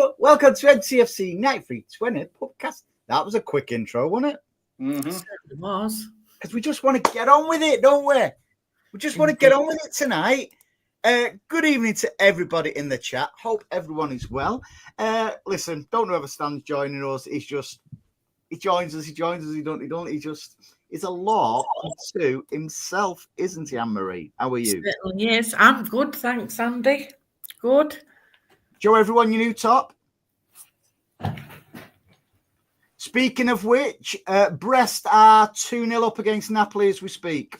Hello, welcome to MCFC 9320 PUBcast. That was a quick intro, wasn't it? Mm-hmm. It certainly was. Because we just want to get on with it, don't we? We just want to get on with it tonight. Good evening to everybody in the chat. Hope everyone is well. Listen, don't know whoever stands joining us. He joins us, he don't. He's a law unto himself, isn't he, Anne-Marie? How are you? Yes, I'm good. Thanks, Andy. Good. Joe, everyone, you new top? Speaking of which, Brest are 2-0 up against Napoli as we speak.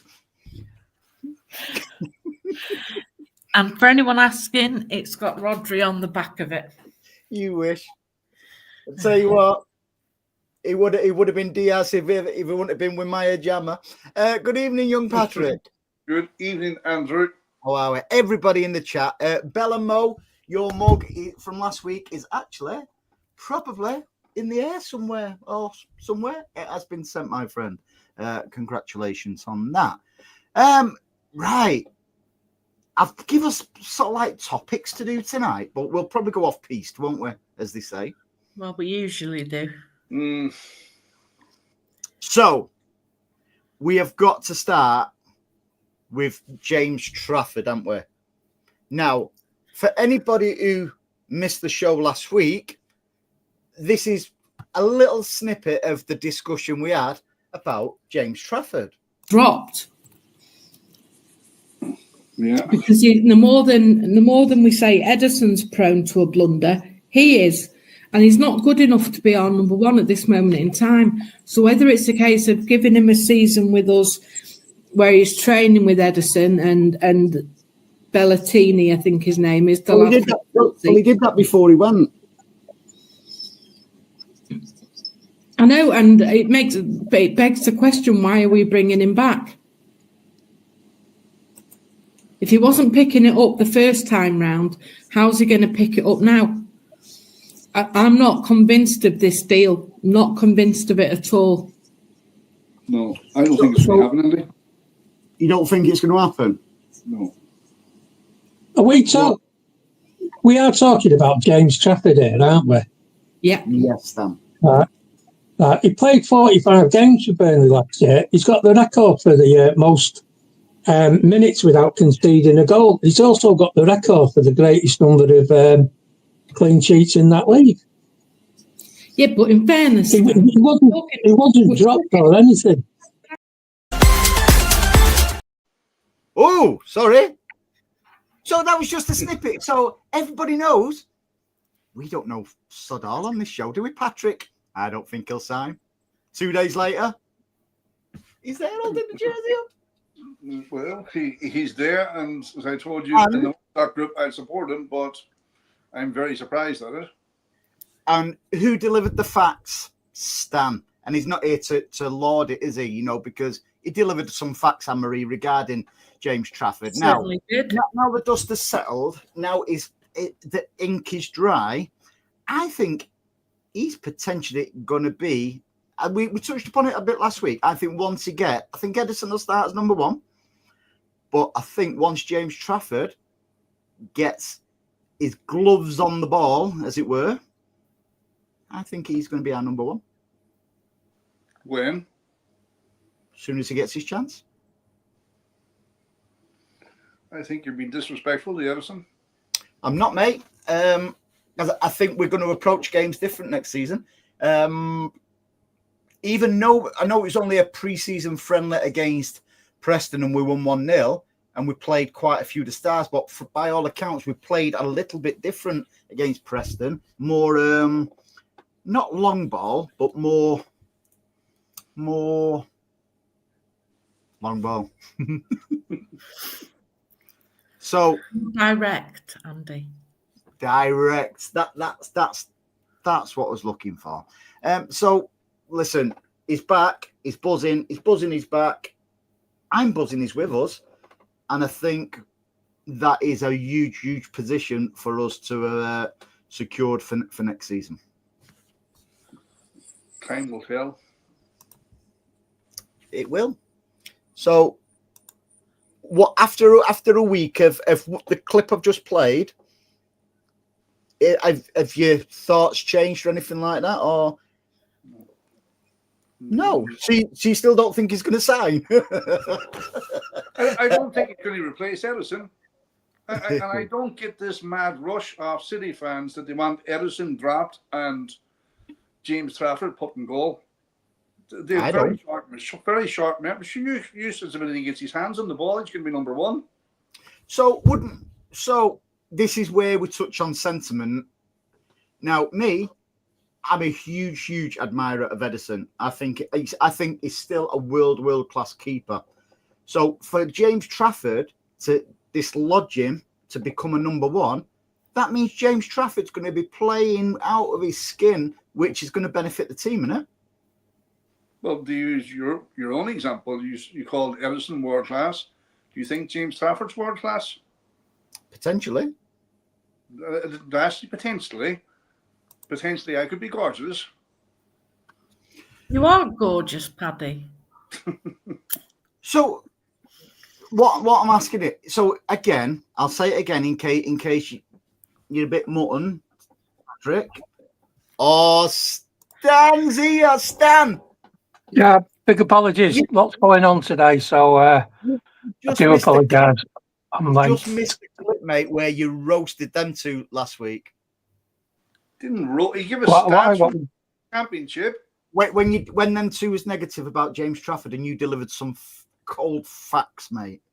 And for anyone asking, it's got Rodri on the back of it. You wish. I'll tell you what, he would have been Diaz if it wouldn't have been with Maya Jama. Good evening, young Patrick. Good evening, Andrew. How are we? Everybody in the chat. Bella Mo, your mug from last week is actually probably in the air somewhere. Or somewhere. It has been sent, my friend. Congratulations on that. Right. I've given us sort of like topics to do tonight, but we'll probably go off piste, won't we? As they say. Well, we usually do. So, we have got to start with James Trafford, haven't we? Now, for anybody who missed the show last week, this is a little snippet of the discussion we had about James Trafford. Dropped. Yeah. Because the more than we say Edison's prone to a blunder, he is. And he's not good enough to be our number one at this moment in time. So whether it's a case of giving him a season with us where he's training with Edison and Bellatini, I think his name is. He did that before he went. I know, and it begs the question, why are we bringing him back? If he wasn't picking it up the first time round, how's he going to pick it up now? I'm not convinced of this deal. Not convinced of it at all. No, I don't think it's going to happen, Andy. You don't think it's going to happen? No. We are talking about James Trafford here, aren't we? Yeah. Yes, then. He played 45 games for Burnley last year. He's got the record for the most minutes without conceding a goal. He's also got the record for the greatest number of clean sheets in that league. Yeah, but in fairness, he wasn't dropped or anything. Oh, sorry. So that was just a snippet. So everybody knows we don't know sod all on this show, do we, Patrick? I don't think he'll sign. 2 days later, he's there holding the jersey up. Well, he's there, and as I told you in the WhatsApp group, I support him, but I'm very surprised at it. And who delivered the facts? Stan. And he's not here to laud it, is he? You know, because he delivered some facts, Anne-Marie, regarding James Trafford. Now the dust has settled. Now the ink is dry. I think he's potentially going to be. And we touched upon it a bit last week. I think I think Edison will start as number one. But I think once James Trafford gets his gloves on the ball, as it were, I think he's going to be our number one. When? As soon as he gets his chance. I think you're being disrespectful to Edison. I'm not, mate. I think we're going to approach games different next season. Even though I know it was only a pre-season friendly against Preston and we won 1-0 and we played quite a few of the stars, but by all accounts, we played a little bit different against Preston. More, not long ball, but more long ball. So Direct, Andy. Direct. That's what I was looking for. So listen, he's back. He's buzzing. He's back. I'm buzzing. He's with us, and I think that is a huge position for us to secured for next season. Time will tell. It will. So, what after a week of the clip I've just played, have your thoughts changed or anything like that, or no? So you still don't think he's going to sign? I don't think he's going to replace Ederson. And I don't get this mad rush of City fans that they want Ederson dropped and James Trafford put in goal. They're very short memory. Useless if anything gets his hands on the ball, he's going to be number one. So this is where we touch on sentiment. Now, I'm a huge admirer of Ederson. I think he's still a world class keeper. So for James Trafford to dislodge him to become a number one, that means James Trafford's going to be playing out of his skin, which is going to benefit the team, isn't it? Well, to use your own example, you called Ederson world class. Do you think James Trafford's world class? Potentially. Potentially, I could be gorgeous. You are gorgeous, Paddy. So, what I'm asking it. So again, I'll say it again in case you're a bit mutton, Patrick. Oh, Stan's here, Stan. Yeah, big apologies. Lots going on today, so I do apologise. I'm late. Just missed the clip, mate, where you roasted them two last week. Didn't he give us stats from the championship? When them two was negative about James Trafford and you delivered some cold facts, mate.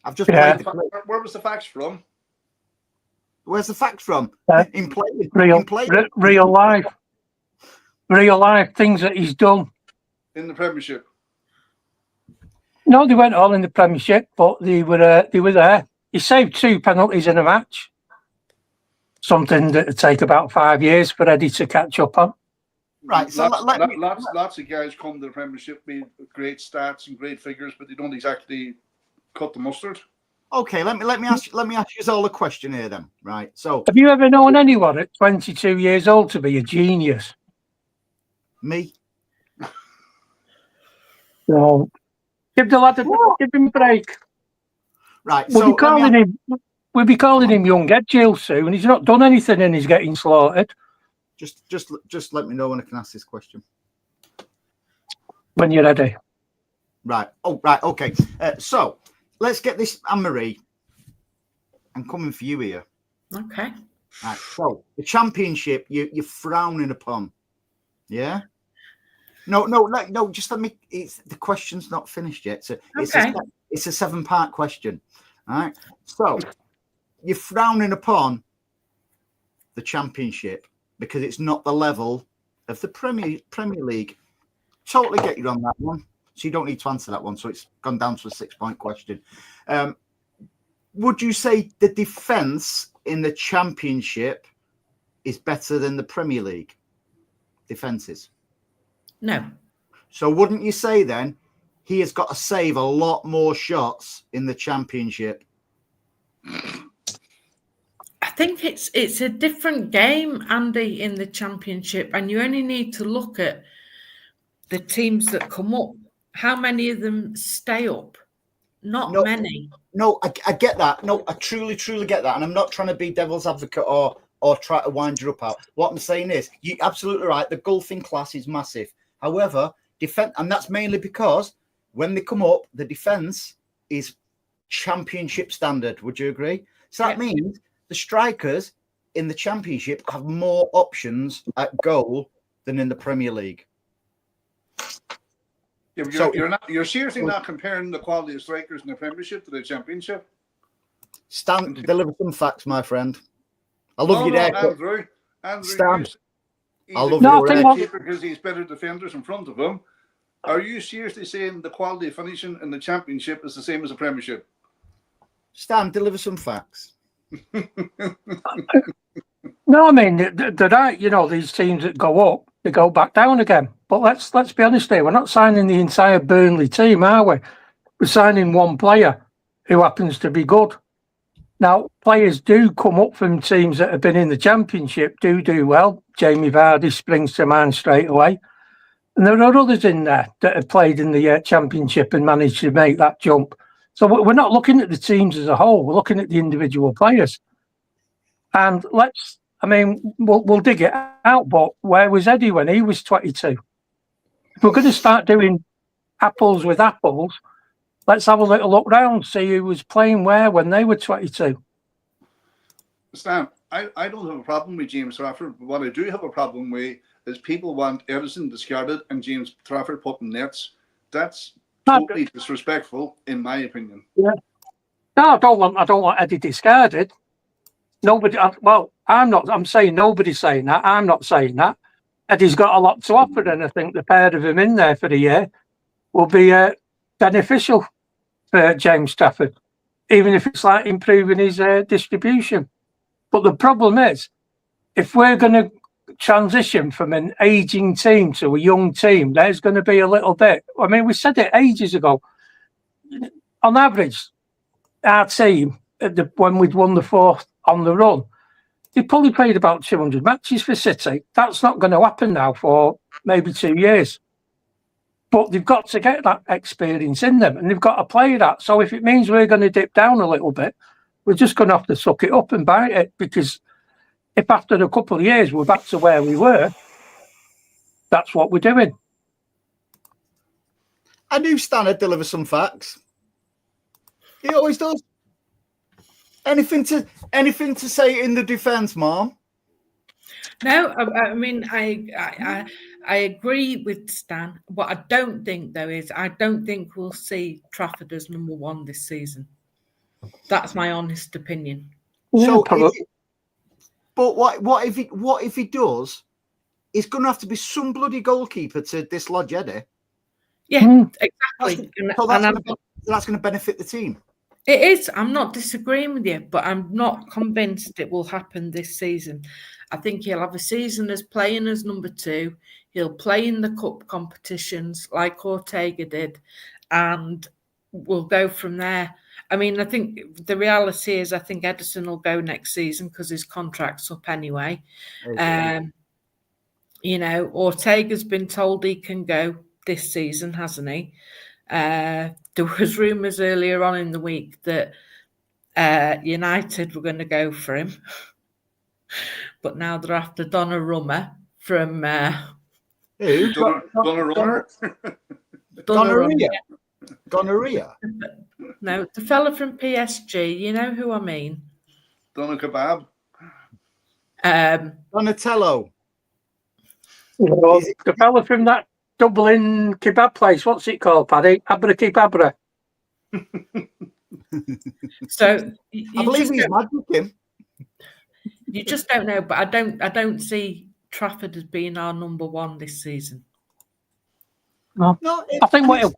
I've just played the clip. Where was the facts from? Where's the facts from? In play. Real life things that he's done. In the Premiership? No, they weren't all in the Premiership, but they were there. He saved 2 penalties in a match. Something that would take about 5 years for Eddie to catch up on. Right, so lots of guys come to the Premiership with great stats and great figures, but they don't exactly cut the mustard. Okay, let me ask you all a question here then. Right. So have you ever known anyone at 22 years old to be a genius? Me. No. Give him a break. Right. We'll be calling him young Ed Jill soon. He's not done anything and he's getting slaughtered. Just let me know when I can ask this question. When you're ready. Right. Oh, right. Okay. So let's get this, Anne-Marie. I'm coming for you here. Okay. Right. So the championship you're frowning upon. Yeah. No. Just let me. The question's not finished yet. So it's a 7-part question. All right. So you're frowning upon the championship because it's not the level of the Premier League. Totally get you on that one. So you don't need to answer that one. So it's gone down to a 6-point question. Would you say the defence in the championship is better than the Premier League defences? No. So wouldn't you say then he has got to save a lot more shots in the championship? I think it's a different game, Andy, in the championship, and you only need to look at the teams that come up. How many of them stay up? Not many. No, I get that. No, I truly get that. And I'm not trying to be devil's advocate or try to wind you up out. What I'm saying is, you're absolutely right. The gulf in class is massive. However, defense, and that's mainly because when they come up, the defense is championship standard. Would you agree? So that means the strikers in the championship have more options at goal than in the Premier League. Yeah, but you're seriously not comparing the quality of strikers in the Premiership to the Championship? Stan, deliver some facts, my friend. I love you there. Andrew, Stan, I love you because he's better defenders in front of him. Are you seriously saying the quality of finishing in the Championship is the same as the Premiership? Stan, deliver some facts. No, I mean, there are, these teams that go up, they go back down again. But let's be honest here, we're not signing the entire Burnley team, are we? We're signing one player who happens to be good. Now, players do come up from teams that have been in the Championship, do well. Jamie Vardy springs to mind straight away. And there are others in there that have played in the Championship and managed to make that jump. So we're not looking at the teams as a whole. We're looking at the individual players. And let's I mean, we'll dig it out, but where was Eddie when he was 22? If we're going to start doing apples with apples, let's have a little look round, see who was playing where when they were 22. Stan, I don't have a problem with James Trafford, but what I do have a problem with is people want Ederson discarded and James Trafford put in nets. That's totally disrespectful, in my opinion. Yeah. No, I don't want Eddie discarded. Nobody. I'm saying nobody's saying that. I'm not saying that. Eddie's got a lot to offer, and I think the pair of him in there for the year will be beneficial for James Trafford, even if it's like improving his distribution. But the problem is, if we're going to transition from an aging team to a young team, there's going to be a little bit. I mean, we said it ages ago. On average, our team, when we'd won the 4th on the run, they probably played about 200 matches for City. That's not going to happen now for maybe 2 years. But they've got to get that experience in them, and they've got to play that. So if it means we're going to dip down a little bit, we're just going to have to suck it up and bite it, because if after a couple of years we're back to where we were, that's what we're doing. I knew Stan would deliver some facts. He always does. Anything to say in the defence, Mom? No, I mean, I agree with Stan. What I don't think, though, is I don't think we'll see Trafford as number 1 this season. That's my honest opinion. So, but what if he does? It's going to have to be some bloody goalkeeper to dislodge Eddie. Yeah, exactly. That's going to benefit the team. It is. I'm not disagreeing with you, but I'm not convinced it will happen this season. I think he'll have a season as playing as number 2. He'll play in the cup competitions like Ortega did, and we'll go from there. I mean, I think the reality is I think Ederson will go next season because his contract's up anyway. Okay. Ortega's been told he can go this season, hasn't he? There was rumours earlier on in the week that United were going to go for him. But now they're after Donnarumma from... Who? Donnarumma? Gonorrhea? No, the fella from PSG. You know who I mean? Donna Kebab? Donatello. The fella from that Dublin kebab place, what's it called, Paddy? Abracadabra. So I believe he's mad with him. You just don't know, but I don't see Trafford as being our number 1 this season. No, I think it's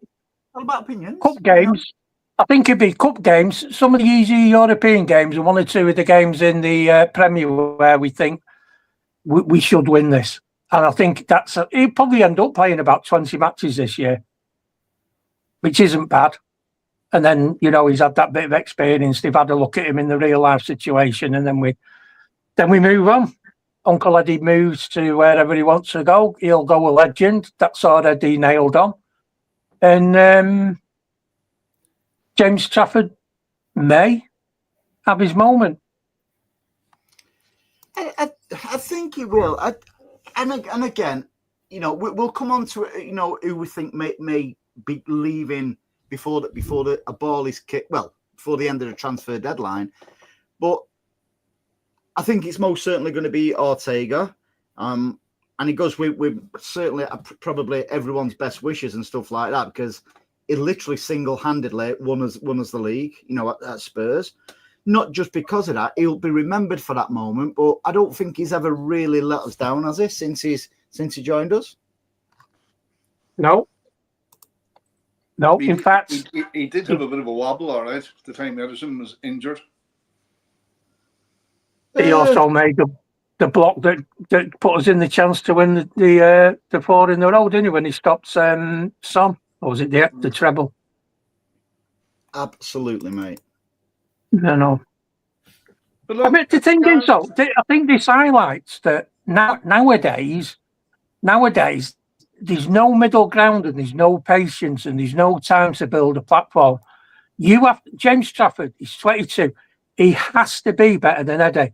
all about opinions. Cup games. I think it'd be cup games. Some of the easy European games, and 1 or 2 of the games in the Premier where we think we should win this. And I think he'll probably end up playing about 20 matches this year, which isn't bad. And then, he's had that bit of experience. They've had a look at him in the real life situation, and then we move on. Uncle Eddie moves to wherever he wants to go. He'll go a legend. That's already nailed on. And James Trafford may have his moment. I think he will. And again, we'll come on to who we think may be leaving before a ball is kicked. Well, before the end of the transfer deadline, but I think it's most certainly going to be Ortega, and he goes with certainly probably everyone's best wishes and stuff like that, because he literally single-handedly won us the league, at Spurs. Not just because of that, he'll be remembered for that moment, but I don't think he's ever really let us down, has he, since he joined us? No. In fact... He did have a bit of a wobble, all right, the time Ederson was injured. He also made the block that put us in the chance to win the 4 in a row, didn't he, when he stopped Son? Or was it the treble? Absolutely, mate. No. But look, I mean, the thing is, though, I think this highlights that nowadays, there's no middle ground, and there's no patience, and there's no time to build a platform. James Trafford is 22. He has to be better than Eddie.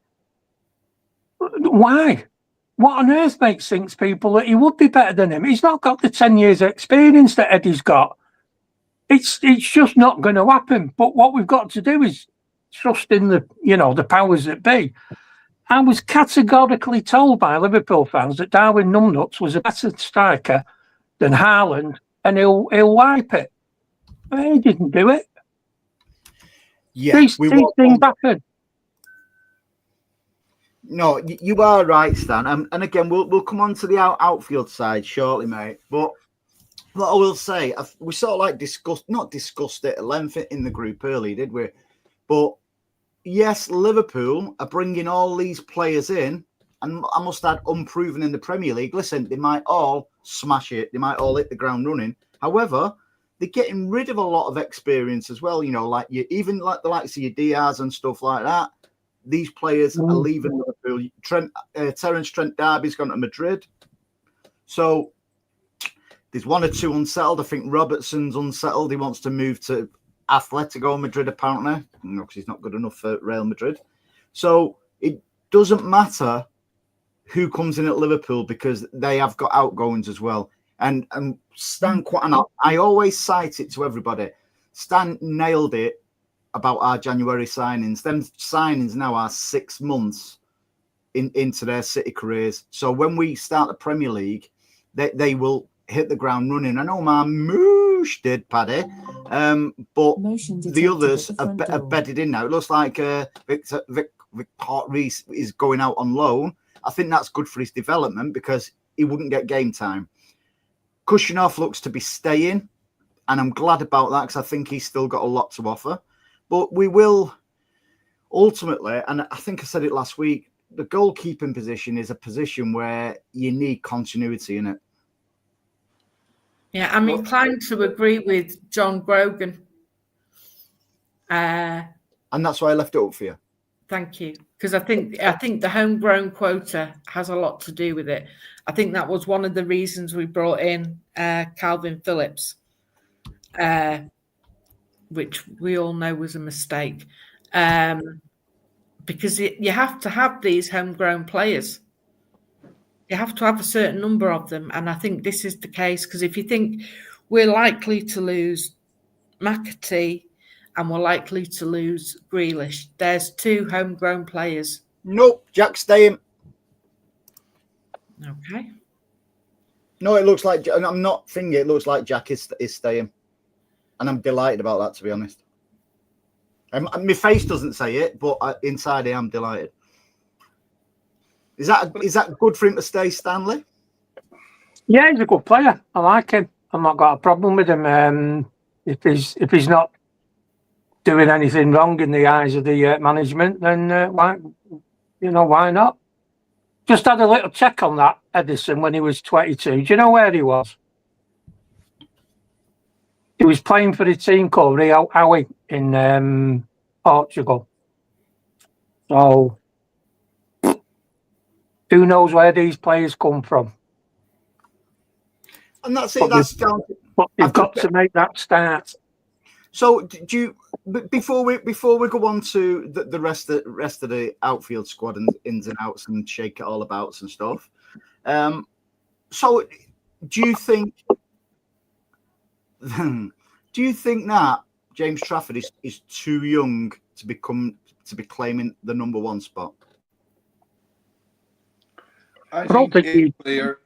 why? What on earth thinks people that he would be better than him? He's not got the 10 years experience that Eddie's got. It's just not going to happen. But what we've got to do is trust in the powers that be. I was categorically told by Liverpool fans that Darwin Numbnuts was a better striker than Haaland, and he'll wipe it. But he didn't do it. Yeah, these things happen. No, you are right, Stan. And again, we'll come on to the outfield side shortly, mate. But what I will say, we sort of like not discussed it at length in the group early, did we? But yes, Liverpool are bringing all these players in, and I must add, unproven in the Premier League. Listen, they might all smash it. They might all hit the ground running. However, they're getting rid of a lot of experience as well. Like even like the likes of your Diaz and stuff like that. These players are leaving Liverpool. Terence Trent D'Arby's gone to Madrid. So there's one or two unsettled. I think Robertson's unsettled. He wants to move to Atletico Madrid, apparently, because he's not good enough for Real Madrid. So it doesn't matter who comes in at Liverpool because they have got outgoings as well. And Stan, and I always cite it to everybody. Stan nailed it about our January signings. Them signings now are 6 months into their City careers. So when we start the Premier League, they will hit the ground running. I know my Moosh did, Paddy, but the others are bedded in now. It looks like Victor Reese is going out on loan. I think that's good for his development because he wouldn't get game time. Kushinov looks to be staying, and I'm glad about that because I think he's still got a lot to offer. But we will ultimately, and I think I said it last week, the goalkeeping position is a position where you need continuity in it. Yeah, I'm inclined to agree with John Grogan. And that's why I left it up for you. Thank you. Because I think the homegrown quota has a lot to do with it. I think that was one of the reasons we brought in Calvin Phillips. Which we all know was a mistake, because you have to have these homegrown players. You have to have a certain number of them, and I think this is the case because if you think we're likely to lose McAtee and we're likely to lose Grealish, there's 2 homegrown players. Nope, Jack's staying. Okay. No, it looks like, and I'm not thinking it looks like Jack is staying. And I'm delighted about that, to be honest. My face doesn't say it, but inside I am delighted. Is that good for him to stay, Stanley? Yeah, he's a good player. I like him. I've not got a problem with him. If he's not doing anything wrong in the eyes of the management, then why not? Just had a little check on that Edison when he was 22. Do you know where he was? He was playing for a team called Real Aui in Portugal. So, who knows where these players come from? And that's it. But you've got to make that start. So, do you before we go on to the rest of the outfield squad and ins and outs and shake it all abouts and stuff? So, do you think that James Trafford is too young to be claiming the number 1 spot? I think any player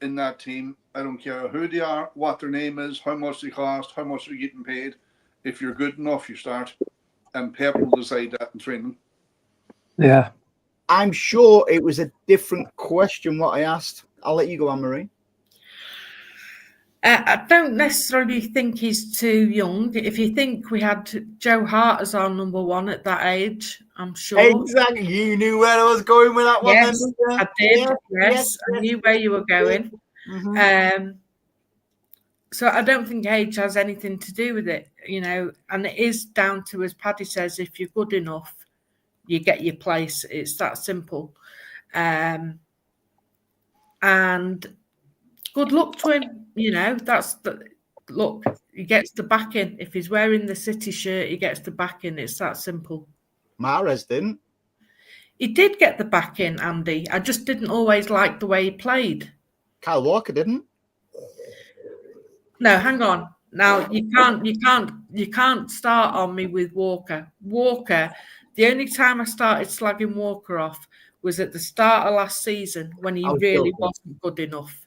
in that team, I don't care who they are, what their name is, how much they cost, how much they're getting paid. If you're good enough, you start, and Pep will decide that in training. Yeah, I'm sure it was a different question what I asked. I'll let you go, Anne-Marie. I don't necessarily think he's too young. If you think we had Joe Hart as our number 1 at that age, I'm sure. Exactly. You knew where I was going with that one. Yes, then, I did. Yes, I knew where you were going. Mm-hmm. So I don't think age has anything to do with it, and it is down to, as Paddy says, if you're good enough, you get your place. It's that simple. And good luck to him. Look, he gets the backing. If he's wearing the City shirt, he gets the backing. It's that simple. Mahrez didn't. He did get the back in, Andy. I just didn't always like the way he played. Kyle Walker didn't. No, hang on. Now you can't start on me with Walker. Walker, the only time I started slagging Walker off was at the start of last season when he really wasn't good enough.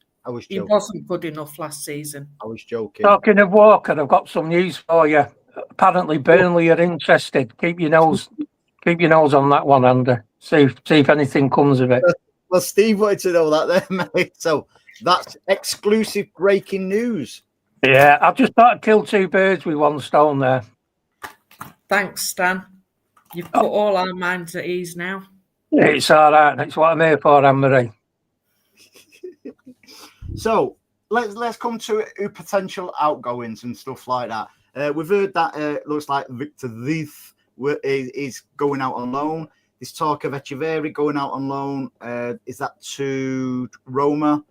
He wasn't good enough last season. I was joking. Talking of Walker, I've got some news for you. Apparently, Burnley are interested. Keep your nose on that one, Andy. See if anything comes of it. Well, Steve wanted to know that there, mate. So that's exclusive breaking news. Yeah, I've just thought I'd kill two birds with one stone there. Thanks, Stan. You've put all our minds at ease now. It's all right. That's what I'm here for, Anne-Marie. So let's come to potential outgoings and stuff like that. We've heard that looks like Victor Leith is going out on loan. There's talk of Echeverri going out on loan. Is that to Roma?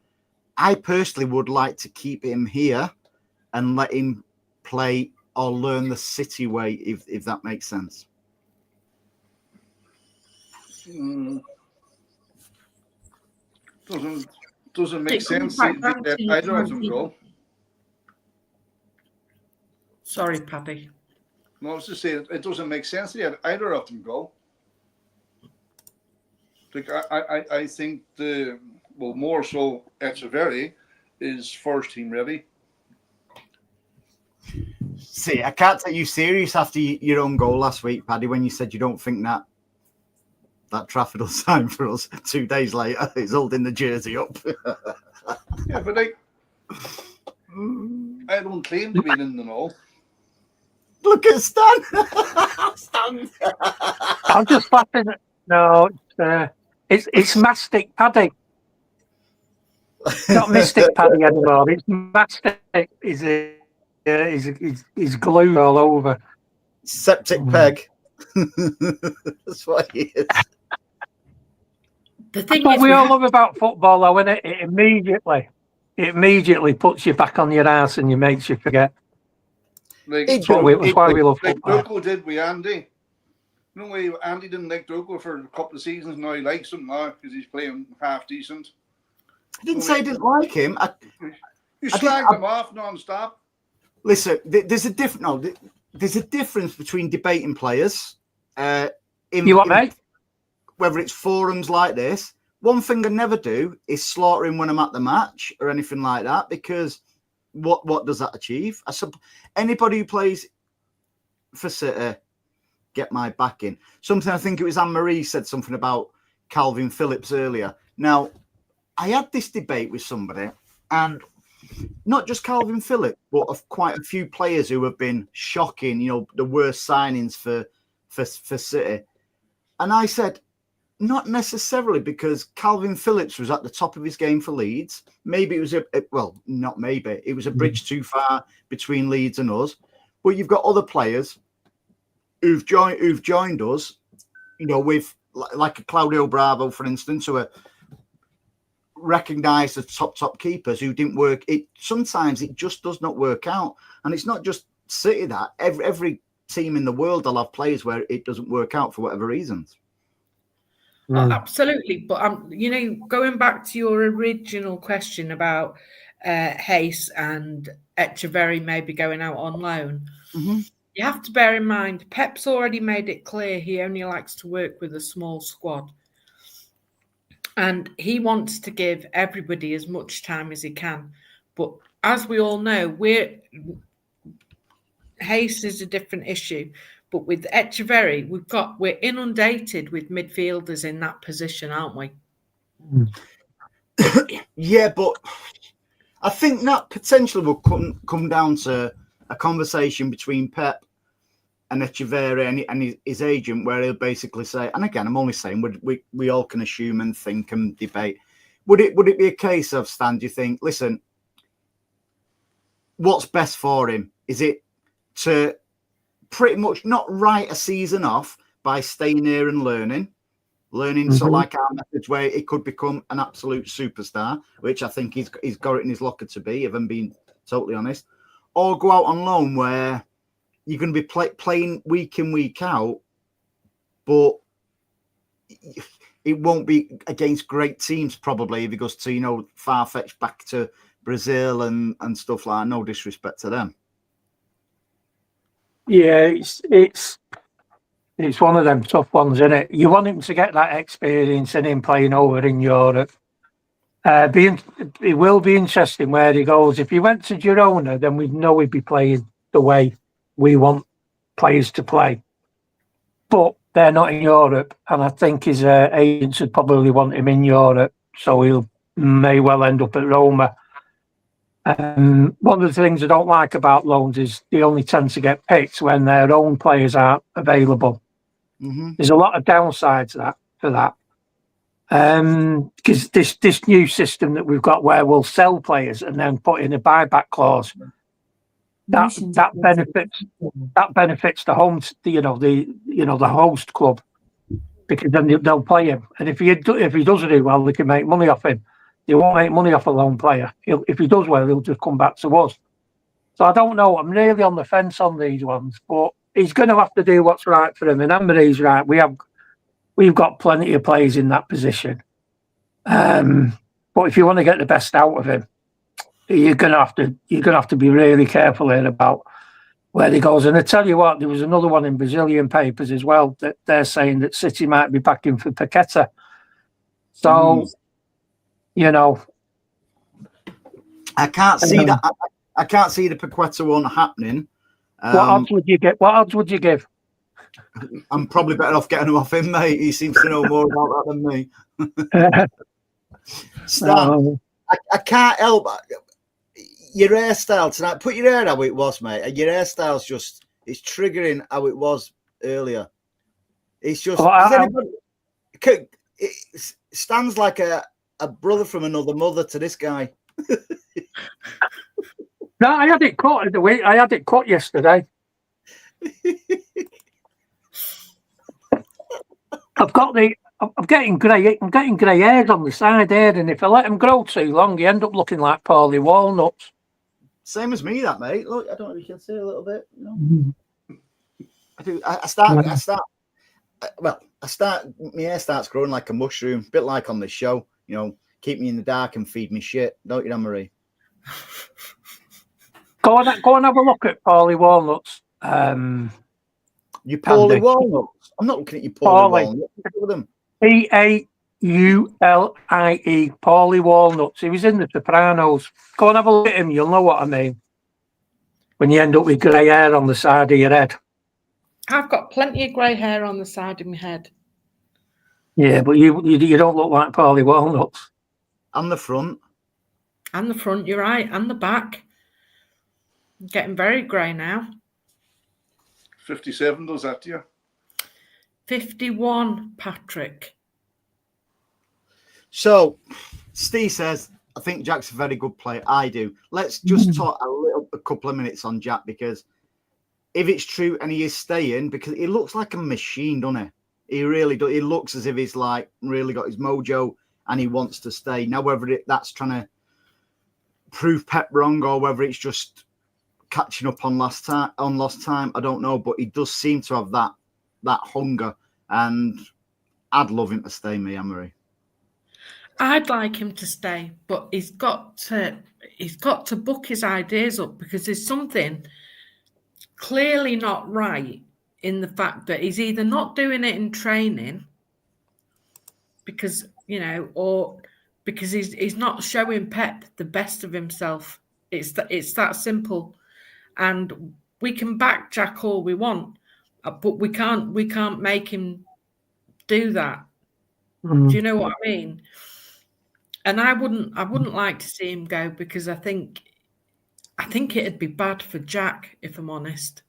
I personally would like to keep him here and let him play or learn the City way, if that makes sense. Doesn't make sense that either of them go. Sorry, Paddy. No, I was just saying it doesn't make sense that either of them go. Like I think more so Echeverri is first team ready. See, I can't take you serious after your own goal last week, Paddy, when you said you don't think that Trafford will sign for us. 2 days later, he's holding the jersey up. Yeah, but I don't claim to be in the know. Look at Stan. Stan. I'm just laughing. No, it's Mastic Paddy. It's not Mystic Paddy anymore. It's Mastic. He's glue all over. Septic peg. That's what he is. The thing what is, we all love about football, though, isn't it? It immediately puts you back on your ass and you makes you forget. That's why we love football. Like Durko did with Andy. You know, Andy didn't like Durko for a couple of seasons. Now he likes him now because he's playing half decent. I didn't say I didn't like him. You slagged him off non-stop. Listen, there's a difference between debating players. Mate? Whether it's forums like this. One thing I never do is slaughter him when I'm at the match or anything like that, because what does that achieve? Anybody who plays for City, get my backing. Something I think it was Anne-Marie said something about Calvin Phillips earlier. Now, I had this debate with somebody, and not just Calvin Phillips, but of quite a few players who have been shocking, the worst signings for City. And I said, not necessarily, because Calvin Phillips was at the top of his game for Leeds. Maybe it was not maybe. It was a bridge too far between Leeds and us. But you've got other players who've joined us, with like a Claudio Bravo, for instance, who are recognised as top keepers who didn't work. Sometimes it just does not work out, and it's not just City that every team in the world will have players where it doesn't work out for whatever reasons. Oh, absolutely, but going back to your original question about Hayes and Echeverri maybe going out on loan, you have to bear in mind Pep's already made it clear he only likes to work with a small squad, and he wants to give everybody as much time as he can. But as we all know, Hayes is a different issue. But with Echeverri, we're inundated with midfielders in that position, aren't we? Yeah, but I think that potentially will come down to a conversation between Pep and Echeverri and his agent, where he'll basically say, and again, I'm only saying we all can assume and think and debate. Would it be a case of, Stan, do you think, listen, what's best for him? Is it to pretty much not write a season off by staying here and learning so like our methods, where it could become an absolute superstar, which I think he's got it in his locker to be, if I'm being totally honest, or go out on loan where you're going to be playing week in, week out, but it won't be against great teams probably if he goes to, far-fetched back to Brazil and stuff like that. No disrespect to them. Yeah, it's one of them tough ones, isn't it? You want him to get that experience and him playing over in Europe. It will be interesting where he goes. If he went to Girona, then we'd know he'd be playing the way we want players to play. But they're not in Europe, and I think his agents would probably want him in Europe, so he may well end up at Roma. One of the things I don't like about loans is they only tend to get picked when their own players aren't available. Mm-hmm. There's a lot of downsides for that. Because this new system that we've got where we'll sell players and then put in a buyback clause, that benefits the home, the host club, because then they'll play him, and if he doesn't do well, they can make money off him. They won't make money off a lone player. If he does well, he'll just come back to us. So I don't know. I'm really on the fence on these ones, but he's going to have to do what's right for him. And Emery's right. We've got plenty of players in that position. But if you want to get the best out of him, you're going to have to be really careful here about where he goes. And I tell you what, there was another one in Brazilian papers as well that they're saying that City might be backing for Paqueta. So, I can't see that. I can't see the Paqueta one happening. What odds would you get? What odds would you give? I'm probably better off getting him off him, mate. He seems to know more about that than me. Stan, I can't help your hairstyle tonight. Put your hair how it was, mate. And your hairstyle's it's triggering how it was earlier. It's just it stands like a brother from another mother to this guy. No, I had it cut I had it cut yesterday. I'm getting grey hairs on the side here, and if I let them grow too long, you end up looking like Paulie Walnuts. Same as me, that, mate. Look, I don't know if you can see a little bit. I do. My hair starts growing like a mushroom, a bit like on this show. Keep me in the dark and feed me shit, don't you, Anne-Marie? Go on, have a look at Paulie Walnuts. You Paulie Walnuts? I'm not looking at you, Paulie Walnuts. Look at them. Paulie, Paulie Walnuts. He was in The Sopranos. Go and have a look at him. You'll know what I mean. When you end up with grey hair on the side of your head. I've got plenty of grey hair on the side of my head. Yeah, but you don't look like Paulie Walnuts. And the front. And the front, you're right. And the back. Getting very grey now. 57 does that to you? 51, Patrick. So, Steve says, I think Jack's a very good player. I do. Let's just talk a couple of minutes on Jack, because if it's true and he is staying, because he looks like a machine, doesn't he? He really does. He looks as if he's really got his mojo and he wants to stay. Now, whether that's trying to prove Pep wrong or whether it's just catching up on lost time, I don't know. But he does seem to have that hunger, and I'd love him to stay, me, Anne-Marie. I'd like him to stay, but he's got to book his ideas up, because there's something clearly not right in the fact that he's either not doing it in training because, or because he's not showing Pep the best of himself. It's that simple. And we can back Jack all we want, but we can't make him do that. Do you know what I mean? And I wouldn't like to see him go, because I think it'd be bad for Jack, if I'm honest.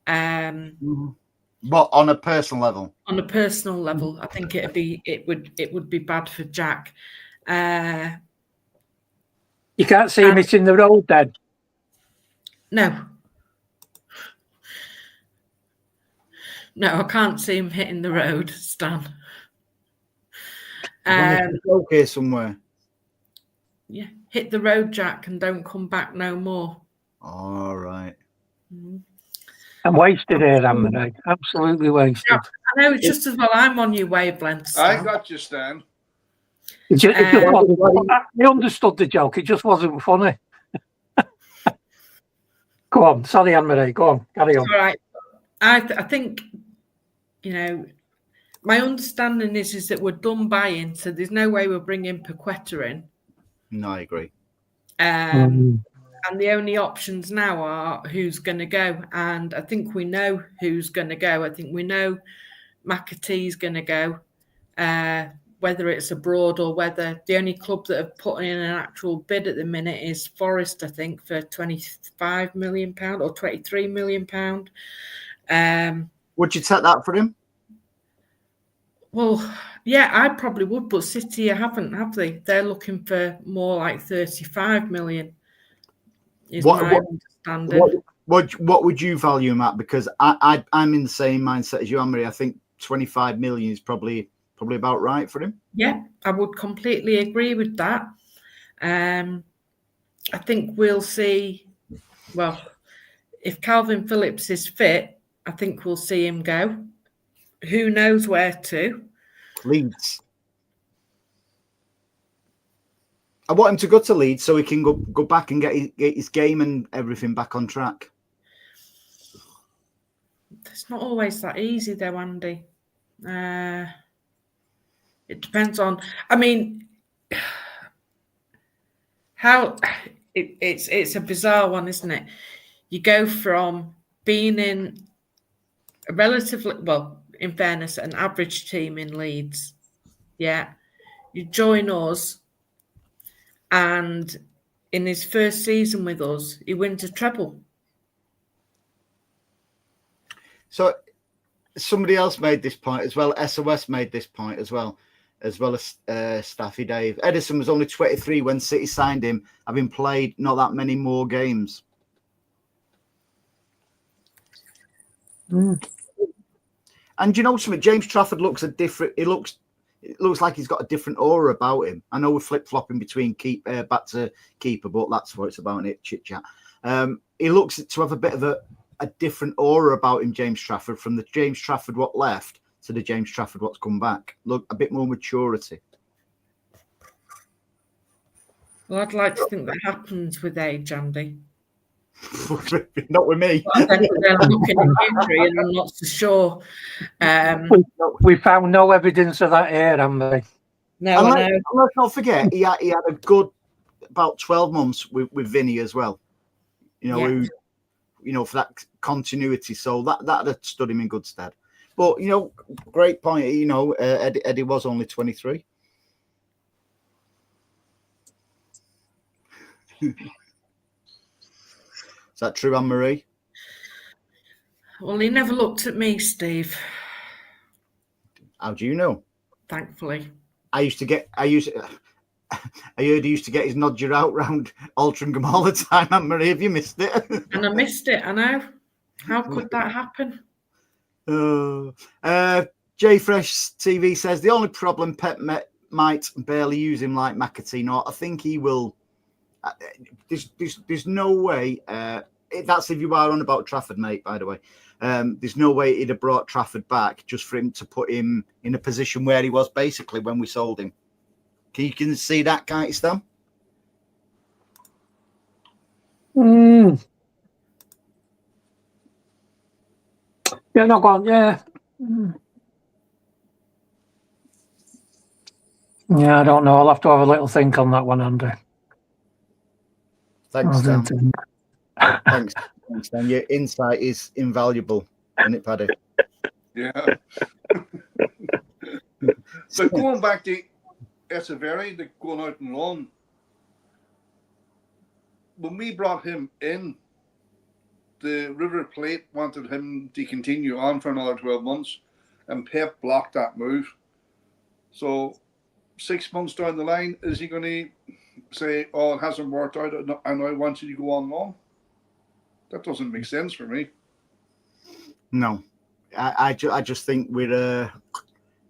But on a personal level. On a personal level, I think it would be bad for Jack. You can't see him hitting the road then? No, I can't see him hitting the road, Stan. Okay, somewhere. Yeah, hit the road, Jack, and don't come back no more. All right. I'm wasted here, Amber. Absolutely wasted. Yeah, I know, it's just as well I'm on your wavelength, Stan. I got you, Stan. It just wasn't, I understood the joke. It just wasn't funny. Go on. Sorry, Anne-Marie. Go on. Carry on. All right. I think, my understanding is that we're done buying, so there's no way we're bringing Paqueta in. No, I agree. And the only options now are who's going to go. And I think we know who's going to go. I think we know McAtee's going to go, whether it's abroad or whether the only club that have put in an actual bid at the minute is Forest, I think, for £25 million or £23 million. Would you take that for him? Well, yeah, I probably would, but City haven't, have they? They're looking for more like 35 million. My understanding. What would you value him at? Because I'm in the same mindset as you, Anne-Marie. I think 25 million is probably about right for him. Yeah, I would completely agree with that. I think we'll see. Well, if Calvin Phillips is fit, I think we'll see him go. Who knows where to? Leeds. I want him to go to Leeds so he can go back and get his game and everything back on track. It's not always that easy, though, Andy. It depends on. I mean, how it's a bizarre one, isn't it? You go from being in a relatively, well, in fairness, an average team in Leeds. Yeah. You join us, and in his first season with us, he wins a treble. So somebody else made this point as well. SOS made this point as well as Staffy Dave. Edison was only 23 when City signed him, having played not that many more games. And you know something? James Trafford looks a different. It looks like he's got a different aura about him. I know we're flip flopping between back to keeper, but that's what it's about, it chit chat. He looks to have a bit of a different aura about him, James Trafford, from the James Trafford what left to the James Trafford what's come back. Look, a bit more maturity. Well, I'd like to think that happens with age, Andy. Not with me. Well, they're looking at injury, and I'm not so sure. We found no evidence of that here, haven't we? No, and let's not forget, he had a good about 12 months with Vinny as well. Who, for that continuity. So that had stood him in good stead. But great point. Eddie was only 23. Is that true, Anne-Marie? Well, he never looked at me, Steve. How do you know? Thankfully. I heard he used to get his nodger out round Altrincham all the time, Anne-Marie. Have you missed it? And I missed it, I know. How could that happen? J Fresh TV says the only problem Pep might barely use him like McAtee. I think he will. There's no way. That's if you are on about Trafford, mate. By the way, there's no way he'd have brought Trafford back just for him to put him in a position where he was basically when we sold him. You can see that, can't you, Stan? Yeah, no, go on. Yeah. Yeah, I don't know. I'll have to have a little think on that one, Andy. Thanks, Stan. Thanks, Stan. Your insight is invaluable, isn't it, Paddy? Yeah. So going back to Echeverri, going out and loan, when we brought him in, the River Plate wanted him to continue on for another 12 months, and Pep blocked that move. So 6 months down the line, is he going to say, "Oh, it hasn't worked out, and I want you to go on loan"? That doesn't make sense for me. No, I just think we'll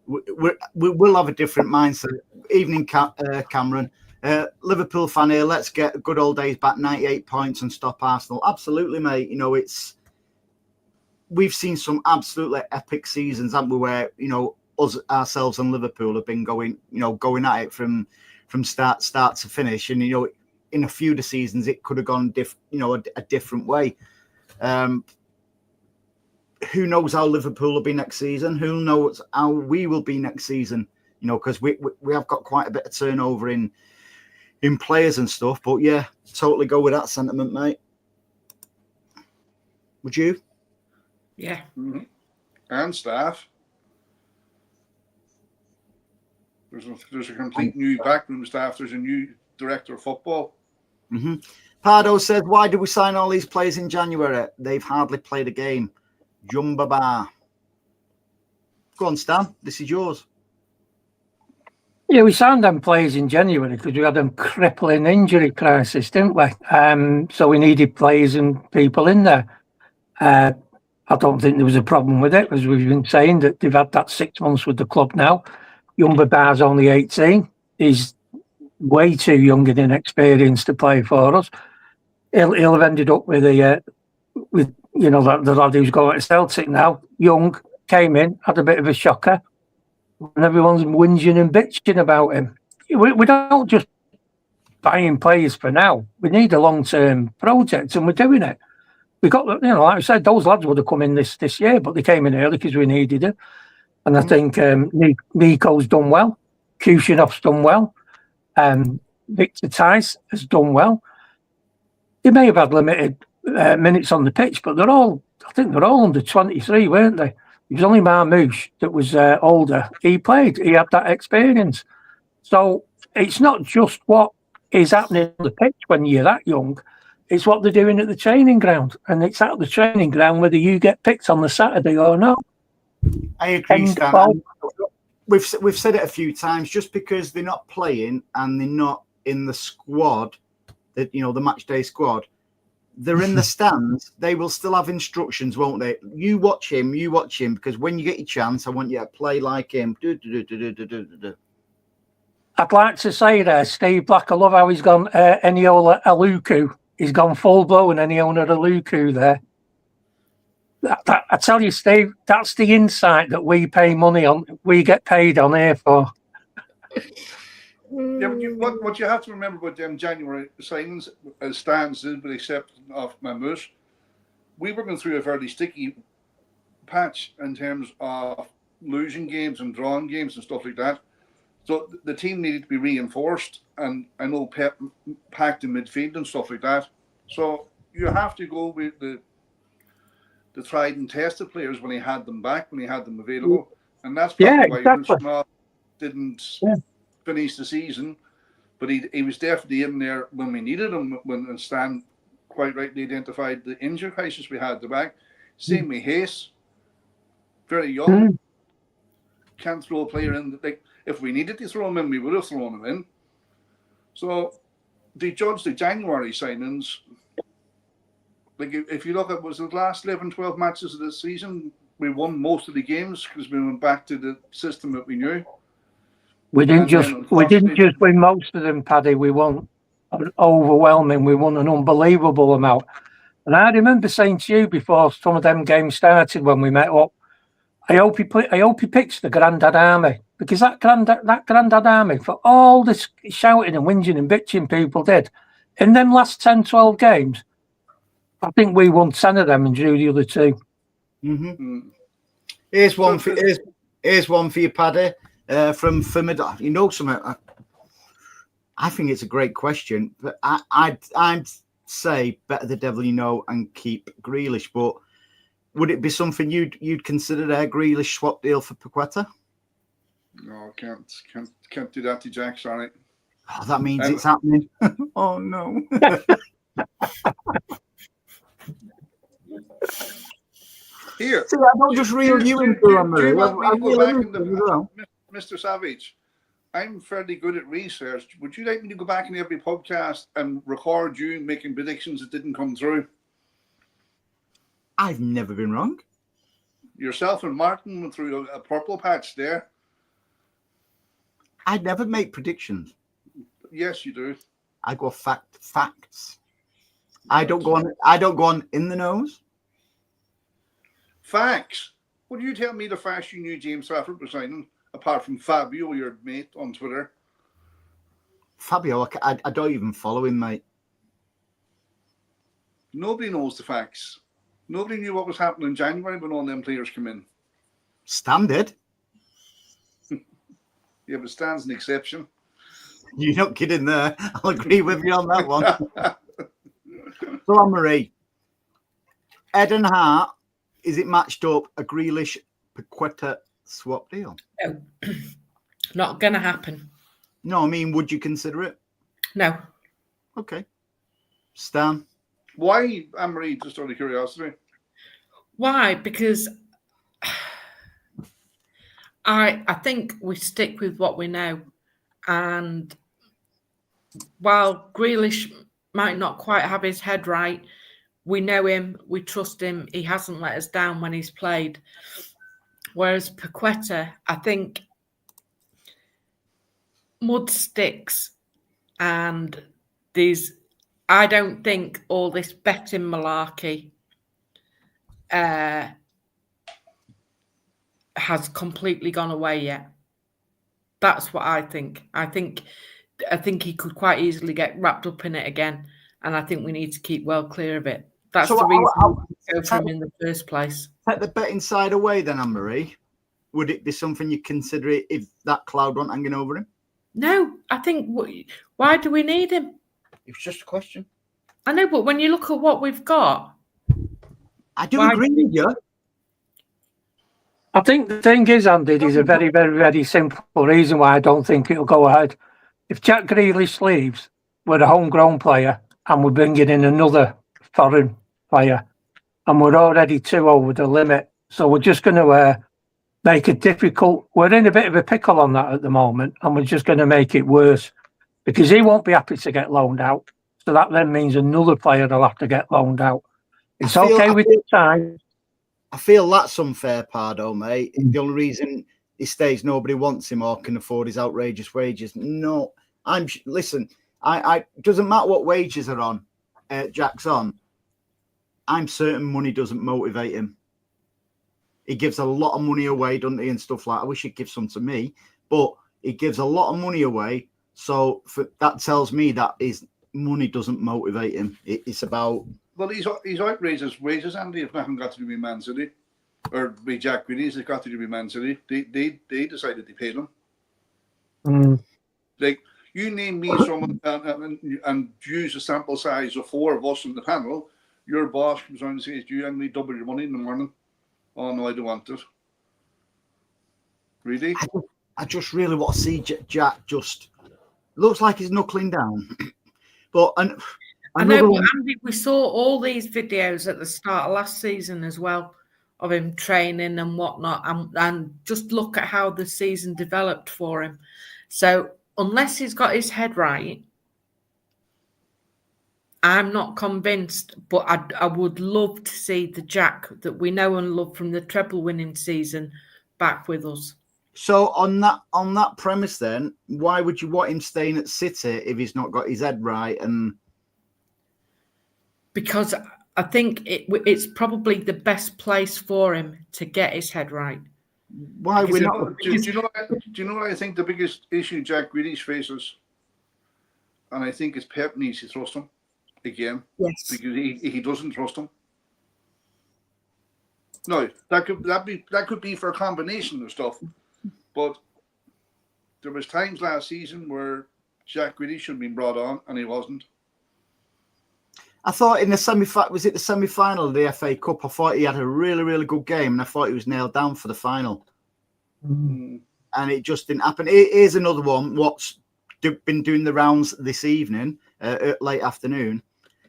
have a different mindset. Evening, Cameron. Liverpool fan here. Let's get good old days back. 98 points and stop Arsenal. Absolutely, mate. we've seen some absolutely epic seasons, haven't we? Where us ourselves and Liverpool have been going at it from start to finish, and in a few of the seasons it could have gone a different way. Who knows how Liverpool will be next season? Who knows how we will be next season? Because we have got quite a bit of turnover in players and stuff. But yeah, totally go with that sentiment, mate. Would you? Yeah. Mm-hmm. And staff. There's a complete new backroom staff. There's a new director of football. Mm-hmm. Pardo says, why did we sign all these players in January? They've hardly played a game. Jumba Bar. Go on, Stan. This is yours. Yeah, we signed them players in January because we had a crippling injury crisis, didn't we? So we needed players and people in there. I don't think there was a problem with it, as we've been saying, that they've had that 6 months with the club now. Jumba Bar's only 18. He's way too young and inexperienced to play for us. He'll have ended up with the lad who's going to Celtic now. Young, came in, had a bit of a shocker, and everyone's whinging and bitching about him. We don't just buying players for now. We need a long-term project, and we're doing it. We got, like I said, those lads would have come in this year, but they came in early because we needed it. And I think Nico's done well, Kushinov's done well, Victor Tice has done well. They may have had limited minutes on the pitch, but I think they're all under 23, weren't they? It was only Marmouche that was older. He played. He had that experience. So it's not just what is happening on the pitch when you're that young. It's what they're doing at the training ground. And it's at the training ground whether you get picked on the Saturday or not. I agree, Stan. We've said it a few times. Just because they're not playing and they're not in the squad, the match day squad, they're in the stands. They will still have instructions, won't they? You watch him, because when you get your chance, I want you to play like him. I'd like to say there, Steve Black, I love how he's gone Eniola Aluku. He's gone full-blown Eniola Aluku there. I tell you, Steve, that's the insight that we pay money on. We get paid on here for. Yeah, but what you have to remember about them January signings, as stands, with the exception of Mamouche, we were going through a fairly sticky patch in terms of losing games and drawing games and stuff like that. So the team needed to be reinforced, and I know Pep packed in midfield and stuff like that. So you have to go with the tried and tested players when he had them back, when he had them available. And that's probably why Small didn't finish the season. But he was definitely in there when we needed him, when Stan quite rightly identified the injury crisis we had at the back. Same with Hayes. Very young. Can't throw a player in. If we needed to throw him in, we would have thrown him in. So they judged the January signings. If you look at the last 11, 12 matches of the season, we won most of the games because we went back to the system that we knew. We didn't just win most of them, Paddy. We won overwhelming. We won an unbelievable amount. And I remember saying to you before some of them games started when we met up, I hope he picks the Grandad Army, because that Grandad Army, for all this shouting and whinging and bitching people did, in them last 10, 12 games, I think we won 10 of them and drew the other 2. Mm-hmm. Here's one for you, Paddy, from Famida. You know something? I think it's a great question, but I'd say better the devil you know and keep Grealish. But would it be something you'd consider a Grealish swap deal for Paqueta? No, can't do that to Jack. Sorry. Oh, that means it's happening. Oh no. Here. See, I don't just reel you into them. Mr. Savage, I'm fairly good at research. Would you like me to go back in every podcast and record you making predictions that didn't come through? I've never been wrong. Yourself and Martin went through a purple patch there. I never make predictions. Yes, you do. I go facts. I don't go on in the nose. Facts. Would you tell me the facts you knew James Trafford was signing, apart from Fabio, your mate on Twitter? Fabio, I don't even follow him, mate. Nobody knows the facts. Nobody knew what was happening in January when all them players come in. Standard. Yeah, but Stan's an exception. You're not kidding there. I'll agree with you on that one. So, Anne-Marie, Ed and Hart, is it matched up a Grealish Paqueta swap deal? No, not going to happen. No, I mean, would you consider it? No. Okay. Stan? Why, Anne-Marie, just out of curiosity? Why? Because I think we stick with what we know. And while Grealish might not quite have his head right, we know him, we trust him, he hasn't let us down when he's played. Whereas Paqueta, I think mud sticks and I don't think all this betting malarkey has completely gone away yet. That's what I think. I think he could quite easily get wrapped up in it again, and I think we need to keep well clear of it. That's the reason we go for him in the first place. Take the betting side away then, Anne-Marie. Would it be something you consider it if that cloud wasn't hanging over him? No, I think, why do we need him? It was just a question. I know, but when you look at what we've got... I do agree with you. I think the thing is, Andy, there's a very, very, very simple reason why I don't think it'll go ahead. If Jack Grealish leaves, we're a homegrown player and we're bringing in another foreign player and we're already 2 over the limit. So we're just going to make it difficult. We're in a bit of a pickle on that at the moment and we're just going to make it worse because he won't be happy to get loaned out. So that then means another player will have to get loaned out. It's okay with the time. I feel that's unfair, Pardo, mate. The only reason he stays, nobody wants him or can afford his outrageous wages. No, listen. I doesn't matter what wages are on. Jack's on. I'm certain money doesn't motivate him. He gives a lot of money away, doesn't he, and stuff like that. I wish he'd give some to me, but he gives a lot of money away. So that tells me that his money doesn't motivate him. It's about. Well, he's outrageous his wages, Andy. If nothing got to do with Man City or with Jack Grealish, it's got to do with Man City. They decided they paid him. Like you name me someone and use a sample size of 4 of us in the panel. Your boss comes on and says, "Do you and me double your money in the morning?" Oh no, I don't want it. Really? I just really want to see Jack. Just looks like he's knuckling down, but I know, but Andy, we saw all these videos at the start of last season as well of him training and whatnot, and just look at how the season developed for him. So unless he's got his head right, I'm not convinced, but I would love to see the Jack that we know and love from the treble-winning season back with us. So on that premise, then, why would you want him staying at City if he's not got his head right? And because I think it's probably the best place for him to get his head right. Why we not? Do you know what I think the biggest issue Jack Grealish faces? And I think it's Pep needs to trust him again. Yes. Because he doesn't trust him. No, that could be for a combination of stuff. But there was times last season where Jack Grealish should have been brought on and he wasn't. I thought in the semi-final of the FA Cup, I thought he had a really, really good game, and I thought he was nailed down for the final. And it just didn't happen. Here's another one. What's been doing the rounds this evening, late afternoon.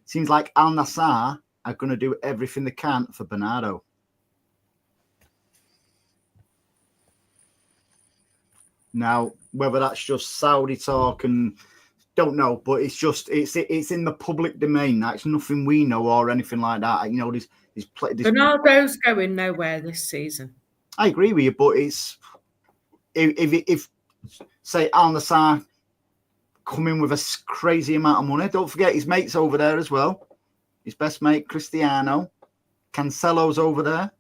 Seems like Al Nassr are going to do everything they can for Bernardo. Now, whether that's just Saudi talk and don't know, but it's in the public domain. That's nothing we know or anything like that. You know, this Bernardo's going nowhere this season. I agree with you, but it's if say Al Nassr come in with a crazy amount of money. Don't forget his mates over there as well. His best mate Cristiano, Cancelo's over there.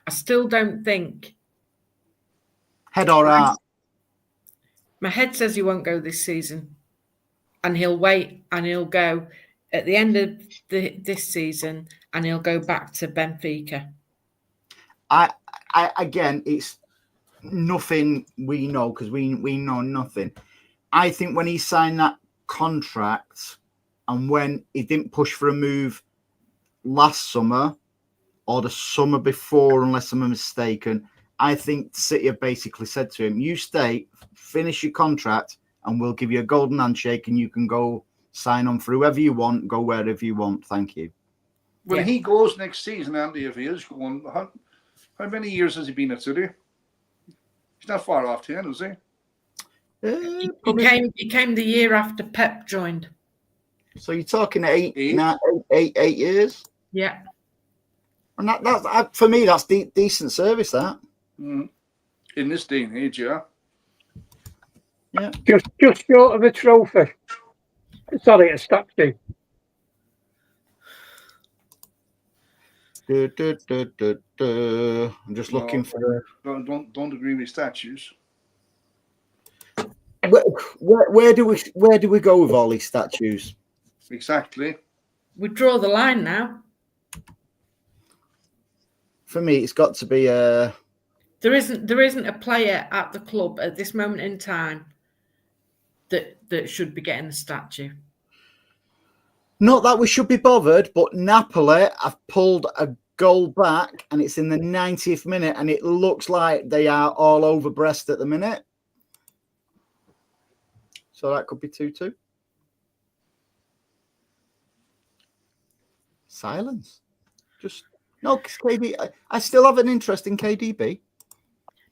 I still don't think. Head or heart? My head says he won't go this season, and he'll wait and he'll go at the end of this season, and he'll go back to Benfica. I again, it's nothing we know because we know nothing. I think when he signed that contract and when he didn't push for a move last summer or the summer before, unless I'm mistaken, I think City have basically said to him, you stay, finish your contract, and we'll give you a golden handshake and you can go sign on for whoever you want, go wherever you want. Thank you. When he goes next season, Andy, if he is going, how many years has he been at City? He's not far off 10, is he? He came the year after Pep joined. So you're talking 8 years? Yeah. And that's for me, that's decent service, that. In this day and age, yeah. Yeah. Just short of a trophy. Sorry, a statue. I'm just looking for. Don't agree with statues. Where do we go with all these statues? Exactly. We draw the line now. For me, it's got to be a. There isn't a player at the club at this moment in time that should be getting a statue. Not that we should be bothered, but Napoli have pulled a goal back, and it's in the 90th minute, and it looks like they are all over Brest at the minute. So that could be 2-2. Silence. Just no, because KD. I still have an interest in KDB.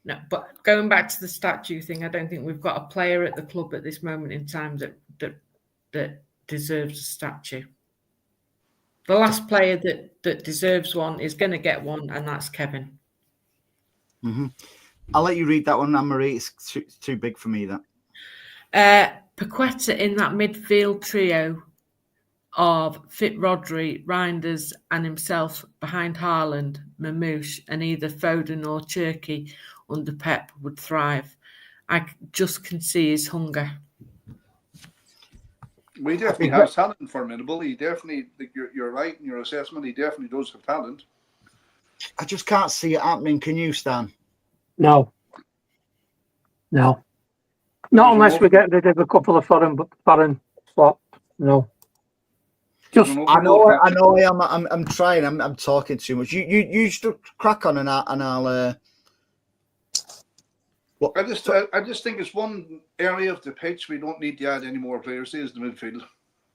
No, but going back to the statue thing, I don't think we've got a player at the club at this moment in time that deserves a statue. The last player that deserves one is going to get one, and that's Kevin. Mm-hmm. I'll let you read that one, Anne-Marie. It's too big for me, that. Paqueta in that midfield trio of Fit Rodri, Reinders, and himself behind Haaland, Mamouche, and either Foden or Cherky under Pep would thrive. I just can see his hunger. We definitely have talent, formidable. He definitely, you're right in your assessment. He definitely does have talent. I just can't see it happening. Can you, Stan? No. Not unless we get rid of a couple of foreign slots. No. I know. I'm trying. I'm talking too much. You just crack on and I'll. I just think it's one area of the pitch we don't need to add any more players. Is the midfield.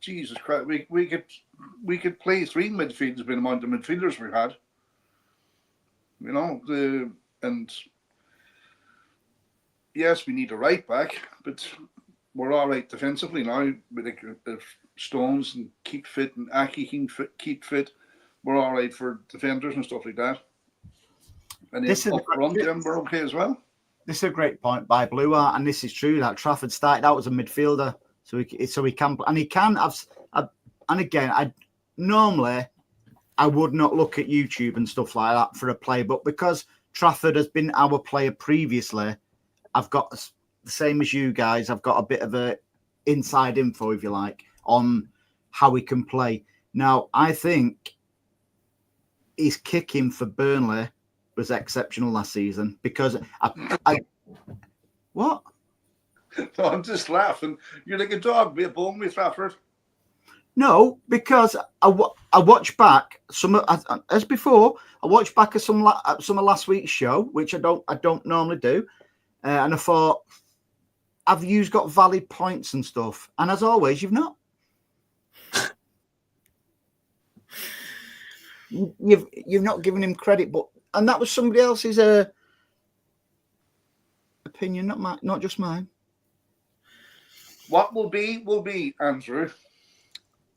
Jesus Christ, we could play 3 midfielders with the amount of midfielders we've had. You know, and yes, we need a right back, but we're all right defensively now. If Stones and keep fit and Aki can keep fit, we're all right for defenders and stuff like that. And then up front, then we're okay as well. This is a great point by Blue Art, and this is true that Trafford started out as a midfielder, so he can, and he can have. And again, I would not look at YouTube and stuff like that for a play, but because Trafford has been our player previously, I've got the same as you guys. I've got a bit of a inside info, if you like, on how he can play. Now, I think his kicking for Burnley was exceptional last season because I what? No, I'm just laughing. You're like a dog be a bone with Trafford. No, because I watched back as before. I watched back at some of last week's show, which I don't normally do, and I thought, have you got valid points and stuff? And as always, you've not. You've not given him credit, and that was somebody else's opinion, not just mine. What will be, Andrew.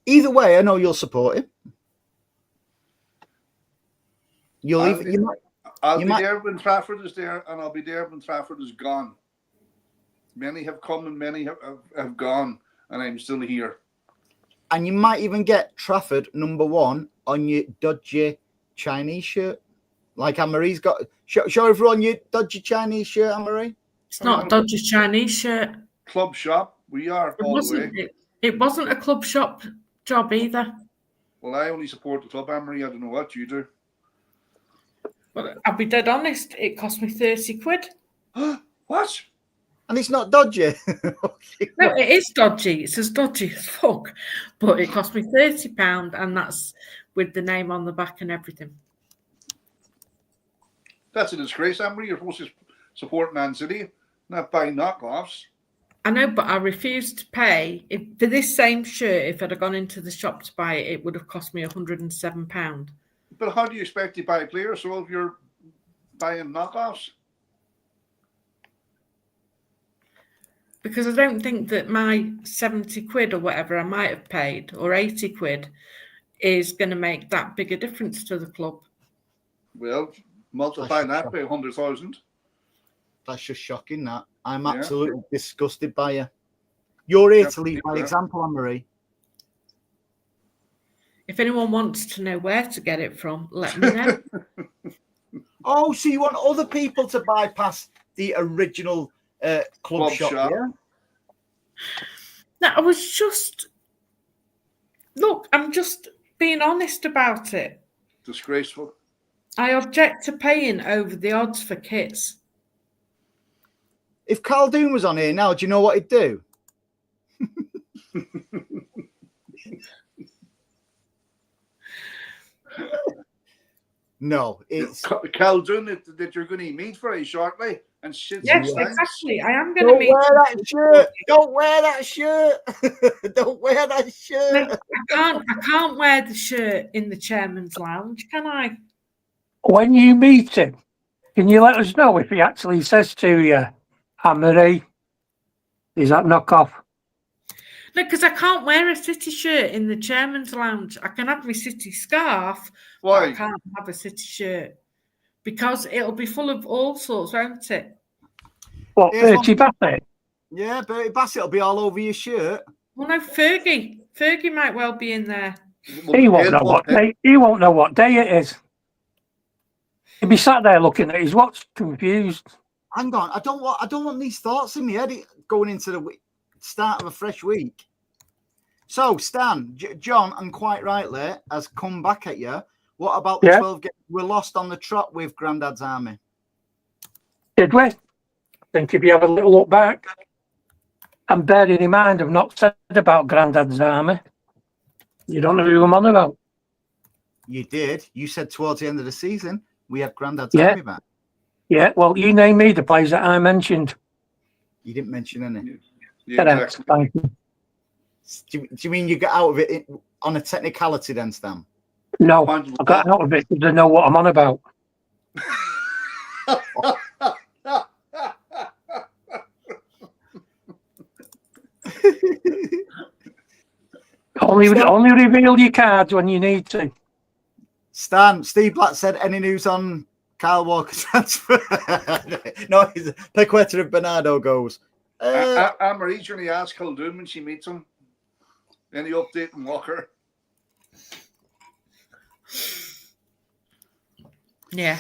Either way, I know you'll support him. I'll be there when Trafford is there, and I'll be there when Trafford is gone. Many have come and many have gone, and I'm still here. And you might even get Trafford #1 on your dodgy Chinese shirt. Like Anne-Marie's got. Show everyone your dodgy Chinese shirt, Anne-Marie. It's not a dodgy Chinese shirt. Club shop. We are all the way. It wasn't a club shop job either. Well, I only support the club, Anne-Marie. I don't know what you do. Well, I'll be dead honest. It cost me 30 quid. What? And it's not dodgy. No, it is dodgy. It's as dodgy as fuck. But it cost me £30, and that's with the name on the back and everything. That's a disgrace, Anne-Marie. You're supposed to support Man City, not buy knockoffs. I know, but I refused to pay. For this same shirt, if I'd have gone into the shop to buy it, it would have cost me £107. But how do you expect to buy players so if you're buying knockoffs? Because I don't think that my 70 quid or whatever I might have paid, or 80 quid, is going to make that big a difference to the club. Well, multiply that by 100,000. That's just shocking, that. I'm absolutely disgusted by you. You're here to lead by example, Anne-Marie. If anyone wants to know where to get it from, let me know. Oh, so you want other people to bypass the original club shop, yeah? No, I was just... Look, I'm just being honest about it. Disgraceful. I object to paying over the odds for kits. If Carl Doon was on here now, do you know what he'd do? No, it's Carl Doon that you're going to meet very shortly. And shit. Yes, exactly. I am going to meet. Wear that shirt. Don't wear that shirt. Don't wear that shirt. No, I can't wear the shirt in the chairman's lounge, can I? When you meet him, can you let us know if he actually says to you, Anne-Marie, is that knockoff? No, because I can't wear a City shirt in the chairman's lounge. I can have my City scarf, but I can't have a City shirt because it'll be full of all sorts, won't it? What, Bertie Bassett? Yeah, Bertie Bassett will be all over your shirt. Well, no, Fergie. Fergie might well be in there. He won't know what day. He won't know what day it is. He'll be sat there looking at his watch, confused. Hang on, I don't want these thoughts in my head going into the start of a fresh week. So, Stan, John, and quite rightly, has come back at you. What about the 12 games we lost on the trot with Grandad's Army? Did we? I think if you have a little look back, and bearing in mind I've not said about Grandad's Army, you don't know who I'm on about. You did. You said towards the end of the season, we had Grandad's Army back. Yeah, well, you name me the players that I mentioned. You didn't mention any. Yeah, exactly. Do you mean you got out of it on a technicality then, Stan? No, I got out of it because I know what I'm on about. Only reveal your cards when you need to. Stan, Steve Black said, any news on Kyle Walker transfer? No, pick where to Bernardo goes. Anne-Marie's going to ask Khaldoon when she meets him. Any update on Walker? Yeah.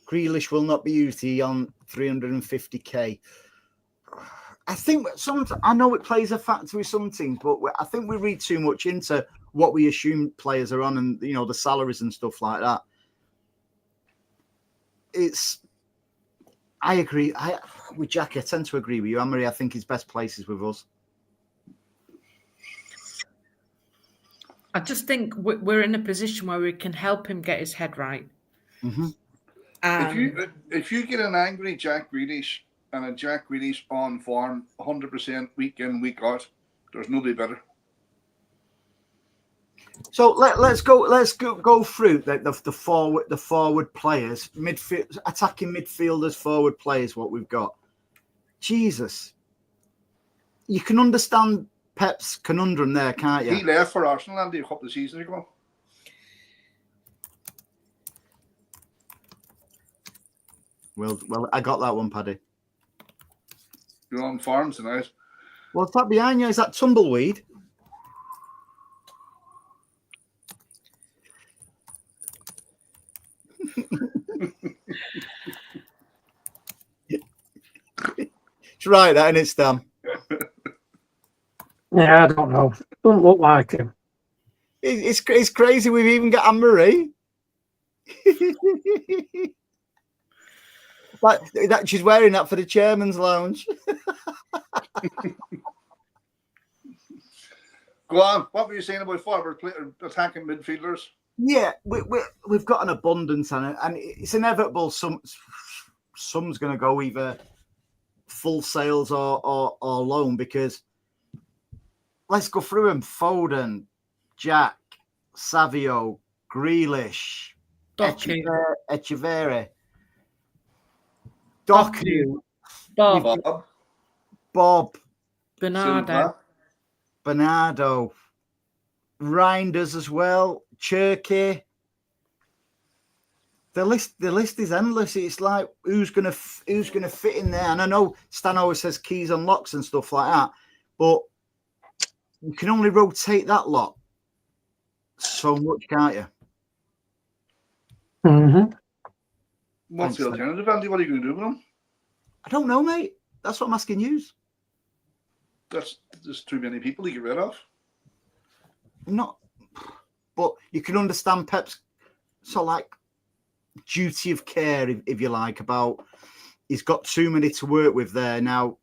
Grealish will not be used on 350k. I think I know it plays a factor with some teams, but I think we read too much into what we assume players are on, and the salaries and stuff like that. I agree. With Jackie, I tend to agree with you. Anne-Marie, I think his best place is with us. I just think we're in a position where we can help him get his head right. Mm-hmm. If you get an angry Jack Grealish and a Jack Grealish on form 100% week in, week out, there's nobody better. So let's go through the forward players, attacking midfielders, forward players. What we've got, Jesus, you can understand Pep's conundrum there, can't you? He left for Arsenal, Andy, a couple of seasons ago. Well, I got that one, Paddy. You're on farm tonight. What's that behind you? Is that tumbleweed? Try that, and it's Stan. Yeah, I don't know. Doesn't look like him. It's crazy. We've even got Anne Marie. Like that, she's wearing that for the chairman's lounge. Go on. What were you saying about forward attacking midfielders? Yeah, we've got an abundance on it, and it's inevitable. Some's going to go either full sales or loan, because let's go through them: Foden, Jack, Savio, Grealish, Echeverri, Doku, Bob, Bernardo, Reinders as well, Cherky. The list is endless. It's like who's gonna fit in there. And I know Stan always says keys and locks and stuff like that, but you can only rotate that lot so much, can't you? Mm-hmm. What's the alternative, Andy? What are you going to do with them? I don't know, mate. That's what I'm asking you. There's too many people to get rid of. Not, but you can understand Pep's sort of like duty of care, if you like, about he's got too many to work with there now.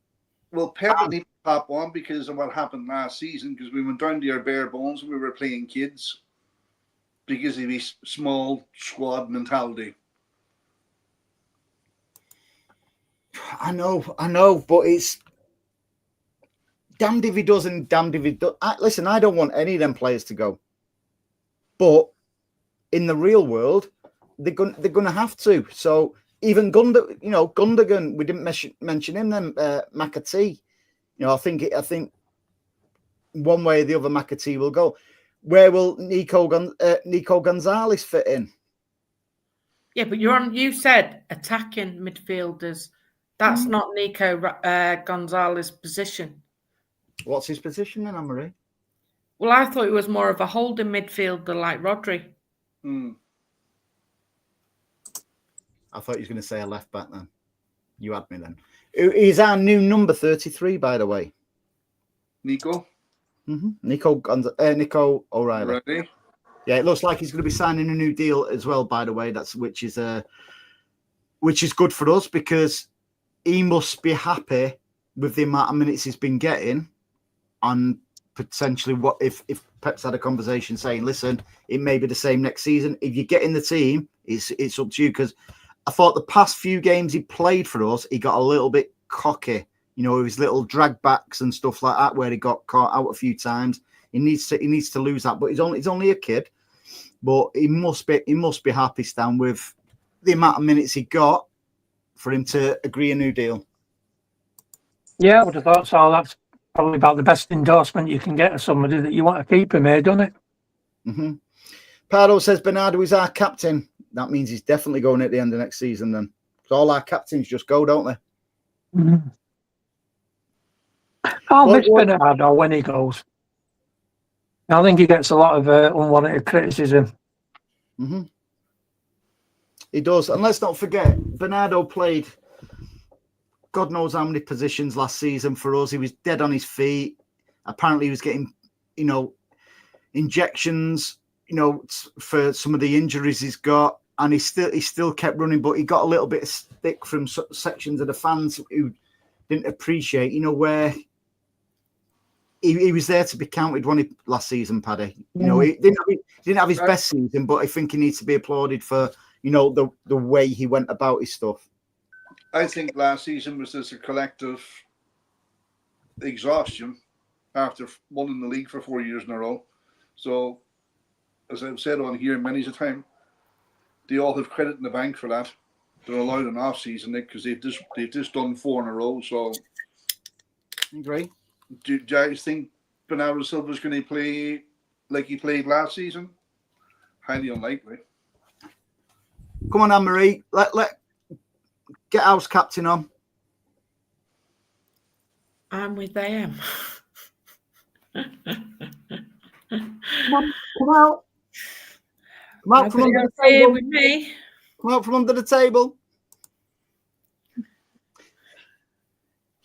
Well, Pep would need to pop on because of what happened last season, because we went down to our bare bones and we were playing kids because of his small squad mentality. I know, but it's damned if he does and damned if he does. Listen, I don't want any of them players to go, but in the real world, they're going to have to. So even Gundogan, we didn't mention him. Then McAtee, I think one way or the other McAtee will go. Where will Nico Gonzalez fit in? Yeah, but you said attacking midfielders. That's not Nico Gonzalez's position. What's his position then, Anne-Marie? Well, I thought he was more of a holding midfielder like Rodri. I thought he was going to say a left back then. You had me then. He's our new number 33, by the way. Nico? Mm-hmm. Nico O'Reilly. Ready? Yeah, it looks like he's going to be signing a new deal as well, by the way. Which is good for us, because he must be happy with the amount of minutes he's been getting, and potentially what if Pep's had a conversation saying, listen, it may be the same next season. If you get in the team, it's up to you, because I thought the past few games he played for us, he got a little bit cocky, with his little drag backs and stuff like that, where he got caught out a few times. He needs to lose that, but he's only a kid. But he must be happy, Stan, with the amount of minutes he got for him to agree a new deal. Yeah, I would have thought so. That's probably about the best endorsement you can get of somebody that you want to keep him here, doesn't it? Mm-hmm. Pardo says Bernardo is our captain. That means he's definitely going at the end of next season then. So all our captains just go, don't they? Mm-hmm. I'll miss Bernardo when he goes. I think he gets a lot of unwanted criticism. Mm-hmm. He does. And let's not forget, Bernardo played God knows how many positions last season for us. He was dead on his feet. Apparently he was getting, injections, for some of the injuries he's got. And he still kept running, but he got a little bit of stick from sections of the fans who didn't appreciate, where he was there to be counted last season, Paddy. He didn't have his best season, but I think he needs to be applauded for, the way he went about his stuff. I think last season was just a collective exhaustion after winning the league for 4 years in a row. So, as I've said on here many a time, they all have credit in the bank for that. They're allowed an off season, Nick, because they've just done 4 in a row. So, agree. Do you guys think Bernardo Silva's going to play like he played last season? Highly unlikely. Come on, Anne-Marie. Let get house captain on. I'm with AM. Come out. Come out from under the table. With me. Come out from under the table.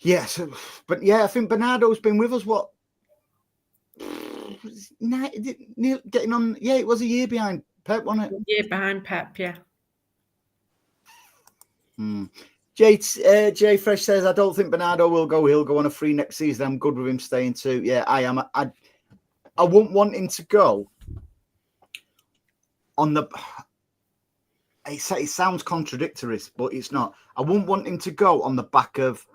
Yes, but yeah, I think Bernardo's been with us. What? Getting on. Yeah, it was a year behind Pep, wasn't it? A year behind Pep, yeah. Jay Fresh says, I don't think Bernardo will go. He'll go on a free next season. I'm good with him staying too. Yeah, I am. I wouldn't want him to go on the. It sounds contradictory, but it's not. I wouldn't want him to go on the back of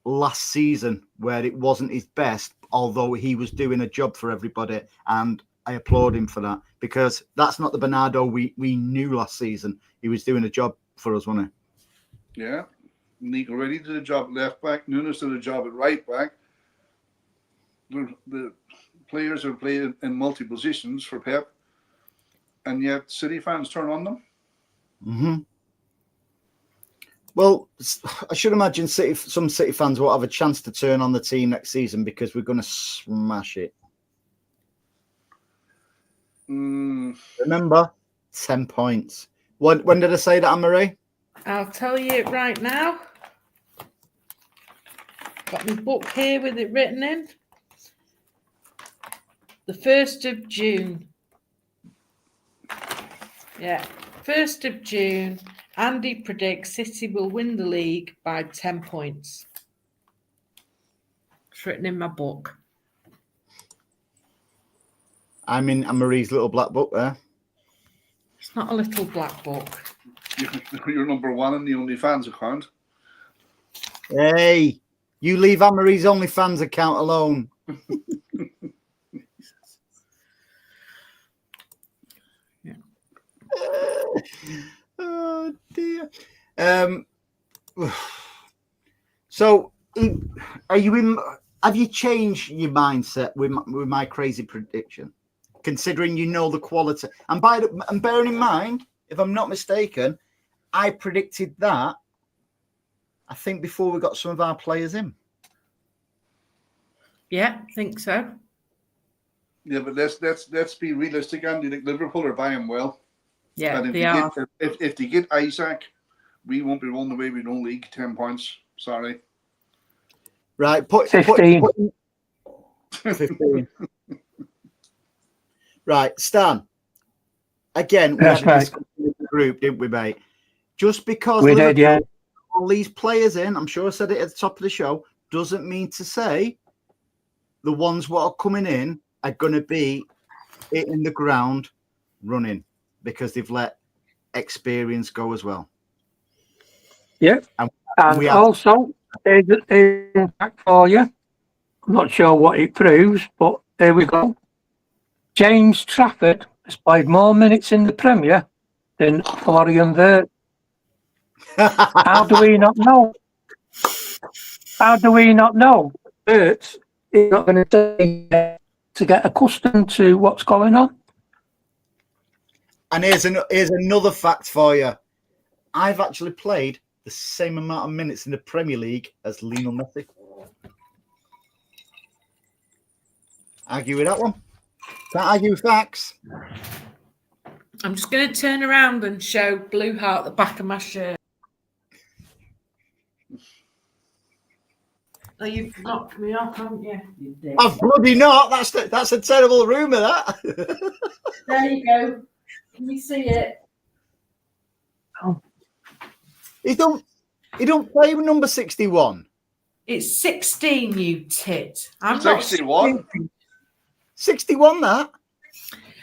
last season where it wasn't his best, although he was doing a job for everybody. And I applaud him for that, because that's not the Bernardo we knew last season. He was doing a job for us, wasn't he? Yeah. Nico Reddy did a job at left back. Nunes did a job at right back. The players are playing in multi positions for Pep, and yet City fans turn on them. Mm-hmm. Well, I should imagine some City fans will have a chance to turn on the team next season because we're going to smash it. Remember, 10 points. When did I say that, Anne-Marie? I'll tell you it right now. Got my book here with it written in. The 1st of June. Yeah, 1st of June. Andy predicts City will win the league by 10 points. It's written in my book. I'm in Anne-Marie's little black book there. It's not a little black book. You're number one in the OnlyFans account. Hey, you leave Anne-Marie's OnlyFans account alone. Yeah. Oh dear. So, are you in? Have you changed your mindset with my crazy prediction? Considering you know the quality, and bearing in mind, if I'm not mistaken, I predicted that. I think before we got some of our players in. Yeah, I think so. Yeah, but let's be realistic, Andy. Like Liverpool are buying well. Yeah, and they are. If they get Isaac, we won't be running away with no league. 10 points. Sorry. Right, 15. 15. Right, Stan. Again, we Yes, had a discussion in the group, didn't we, mate? Just because We did, yeah. all these players in, I'm sure I said it at the top of the show, doesn't mean to say the ones what are coming in are going to be hitting the ground running, because they've let experience go as well. Yeah. And also, there's a fact for you. I'm not sure what it proves, but there we go. James Trafford has played more minutes in the Premier than Florian Wirtz. How do we not know? How do we not know? Wirtz is not going to get accustomed to what's going on. And here's another fact for you. I've actually played the same amount of minutes in the Premier League as Lionel Messi. Argue with that one? Can't argue with facts. I'm just going to turn around and show Blue Heart the back of my shirt. Oh, you've knocked me off, haven't you? You did. I've bloody not. That's a terrible rumour, that. There you go. Can you see it? Oh. He don't play with number 61. It's 16, you tit. I'm 61. 61, that?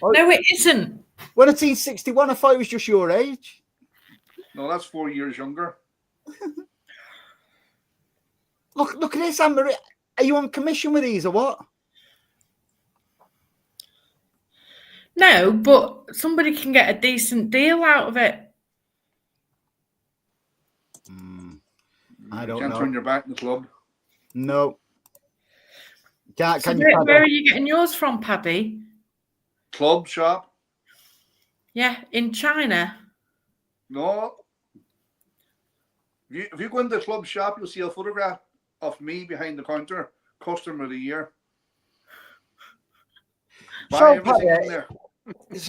No, it isn't. When I seen 61, I thought it was just your age. No, that's 4 years younger. Look at this, Anne-Marie. Are you on commission with these or what? No, but somebody can get a decent deal out of it. I don't Can't know. turn your back in the club. No. Where are you getting yours from, Paddy? Club shop? Yeah, in China. No. If you go into the club shop, you'll see a photograph of me behind the counter, customer of the year. So, Paddy,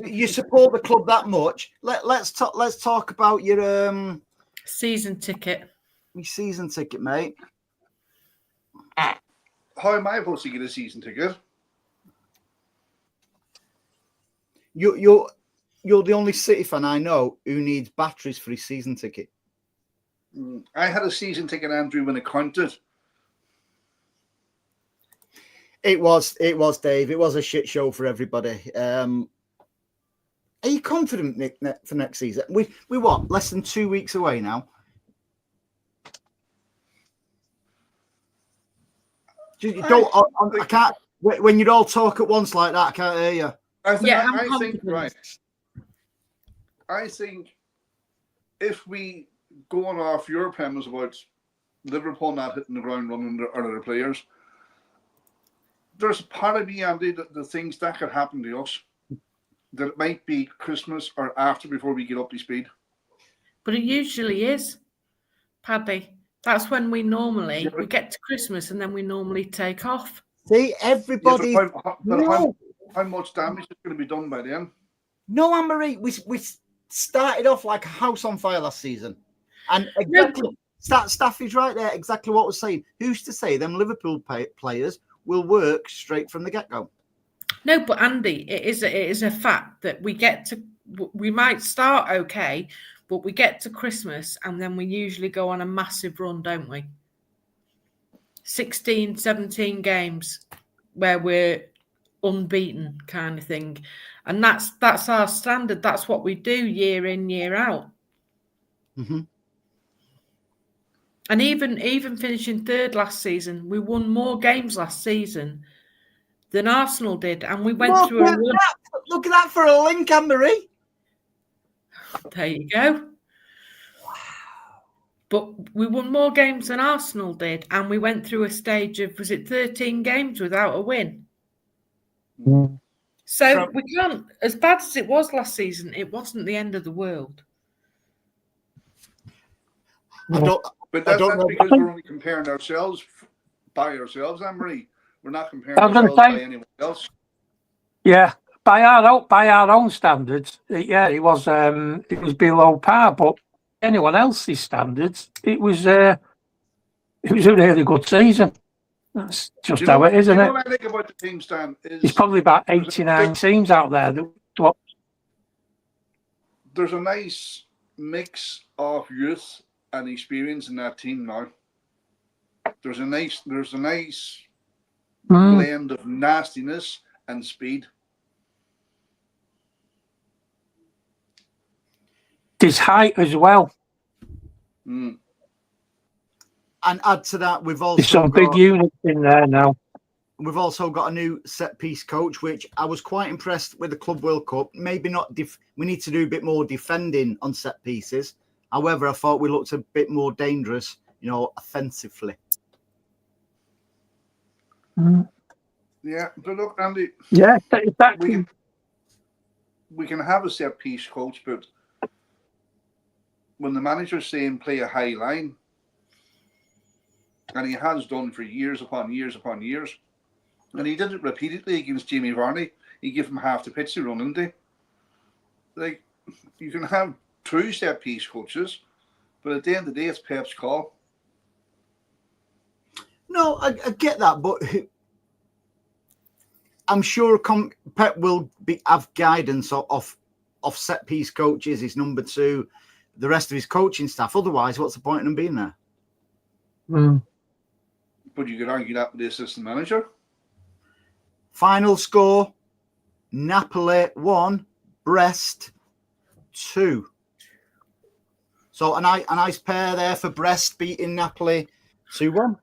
you support the club that much. Let's talk about your season ticket. Your season ticket, mate. How am I supposed to get a season ticket? You're the only City fan I know who needs batteries for his season ticket. I had a season ticket, Andrew, when it counted. It was, Dave. It was a shit show for everybody. Are you confident, Nick, for next season? We what? Less than 2 weeks away now. I can't. When you'd all talk at once like that, I can't hear you. I think right. I think if we go on off your premise about Liverpool not hitting the ground running under the players, there's a part of me, Andy, that the things that could happen to us, that it might be Christmas or after before we get up to speed. But it usually is, Paddy. That's when we get to Christmas and then we normally take off. See, everybody. How much damage is going to be done by then? No, Anne-Marie, we started off like a house on fire last season. And exactly, Staffy's right there, exactly what I was saying. Who's to say them Liverpool players will work straight from the get-go? No, but Andy, it is a fact that we might start okay, but we get to Christmas and then we usually go on a massive run, don't we? 16, 17 games where we're unbeaten kind of thing. And that's our standard. That's what we do year in, year out. Mm-hmm. And even finishing third last season, we won more games last season than Arsenal did. And we went through a run. Look at that for a link, Anne-Marie. There you go. But we won more games than Arsenal did, and we went through a stage of, was it 13 games without a win? So we can't, as bad as it was last season, it wasn't the end of the world. But that's because we're only comparing ourselves by ourselves, Anne-Marie. We're not comparing ourselves by anyone else. Yeah, by our own standards, it was below par, but anyone else's standards, it was a really good season. That's just how it is, isn't it? What I think about the team, Stan, is there's probably about 89 teams out there. There's a nice mix of youth and experience in that team now. There's a nice blend of nastiness and speed. There's height as well. Mm. And add to that, we've also there's some big units in there now. We've also got a new set-piece coach, which I was quite impressed with the Club World Cup. Maybe not. We need to do a bit more defending on set pieces. However, I thought we looked a bit more dangerous, offensively. Mm. Yeah, but look, Andy. Yeah, exactly. We can have a set-piece coach, but when the manager's saying play a high line, and he has done for years upon years upon years, and he did it repeatedly against Jamie Varney. He gave him half the pitch to run, didn't he? Like, you can have two set-piece coaches, but at the end of the day, it's Pep's call. No, I get that, but I'm sure Pep will have guidance of set-piece coaches, his number two, the rest of his coaching staff. Otherwise, what's the point in them being there? Mm. But you could argue that with the assistant manager. Final score, Napoli 1, Brest 2. So a nice pair there for Brest beating Napoli 2-1.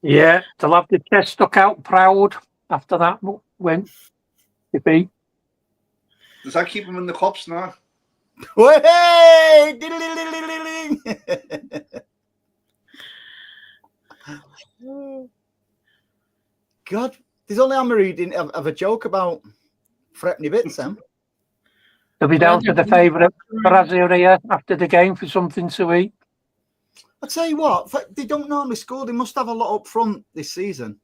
Yeah, they'll have the chest stuck out proud after that win. Defeat. Does that keep them in the cups now? Hey! God, there's only Anne-Marie didn't have a joke about threatening bits, Sam. They'll be down to the favourite Brazilia after the game for something to eat. I'll tell you what, they don't normally score. They must have a lot up front this season.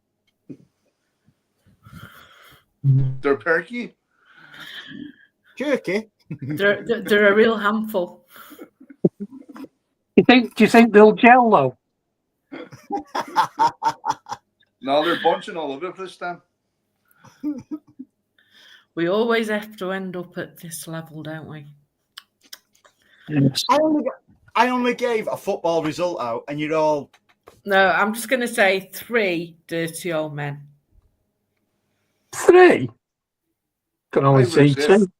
They're perky. Jerky. They're a real handful. Do you think they'll gel though? No, they're bunching all over the place, Dan. We always have to end up at this level, don't we? Yes. I only gave a football result out, and you're all. No, I'm just going to say 3 dirty old men. 3? Can only see 2.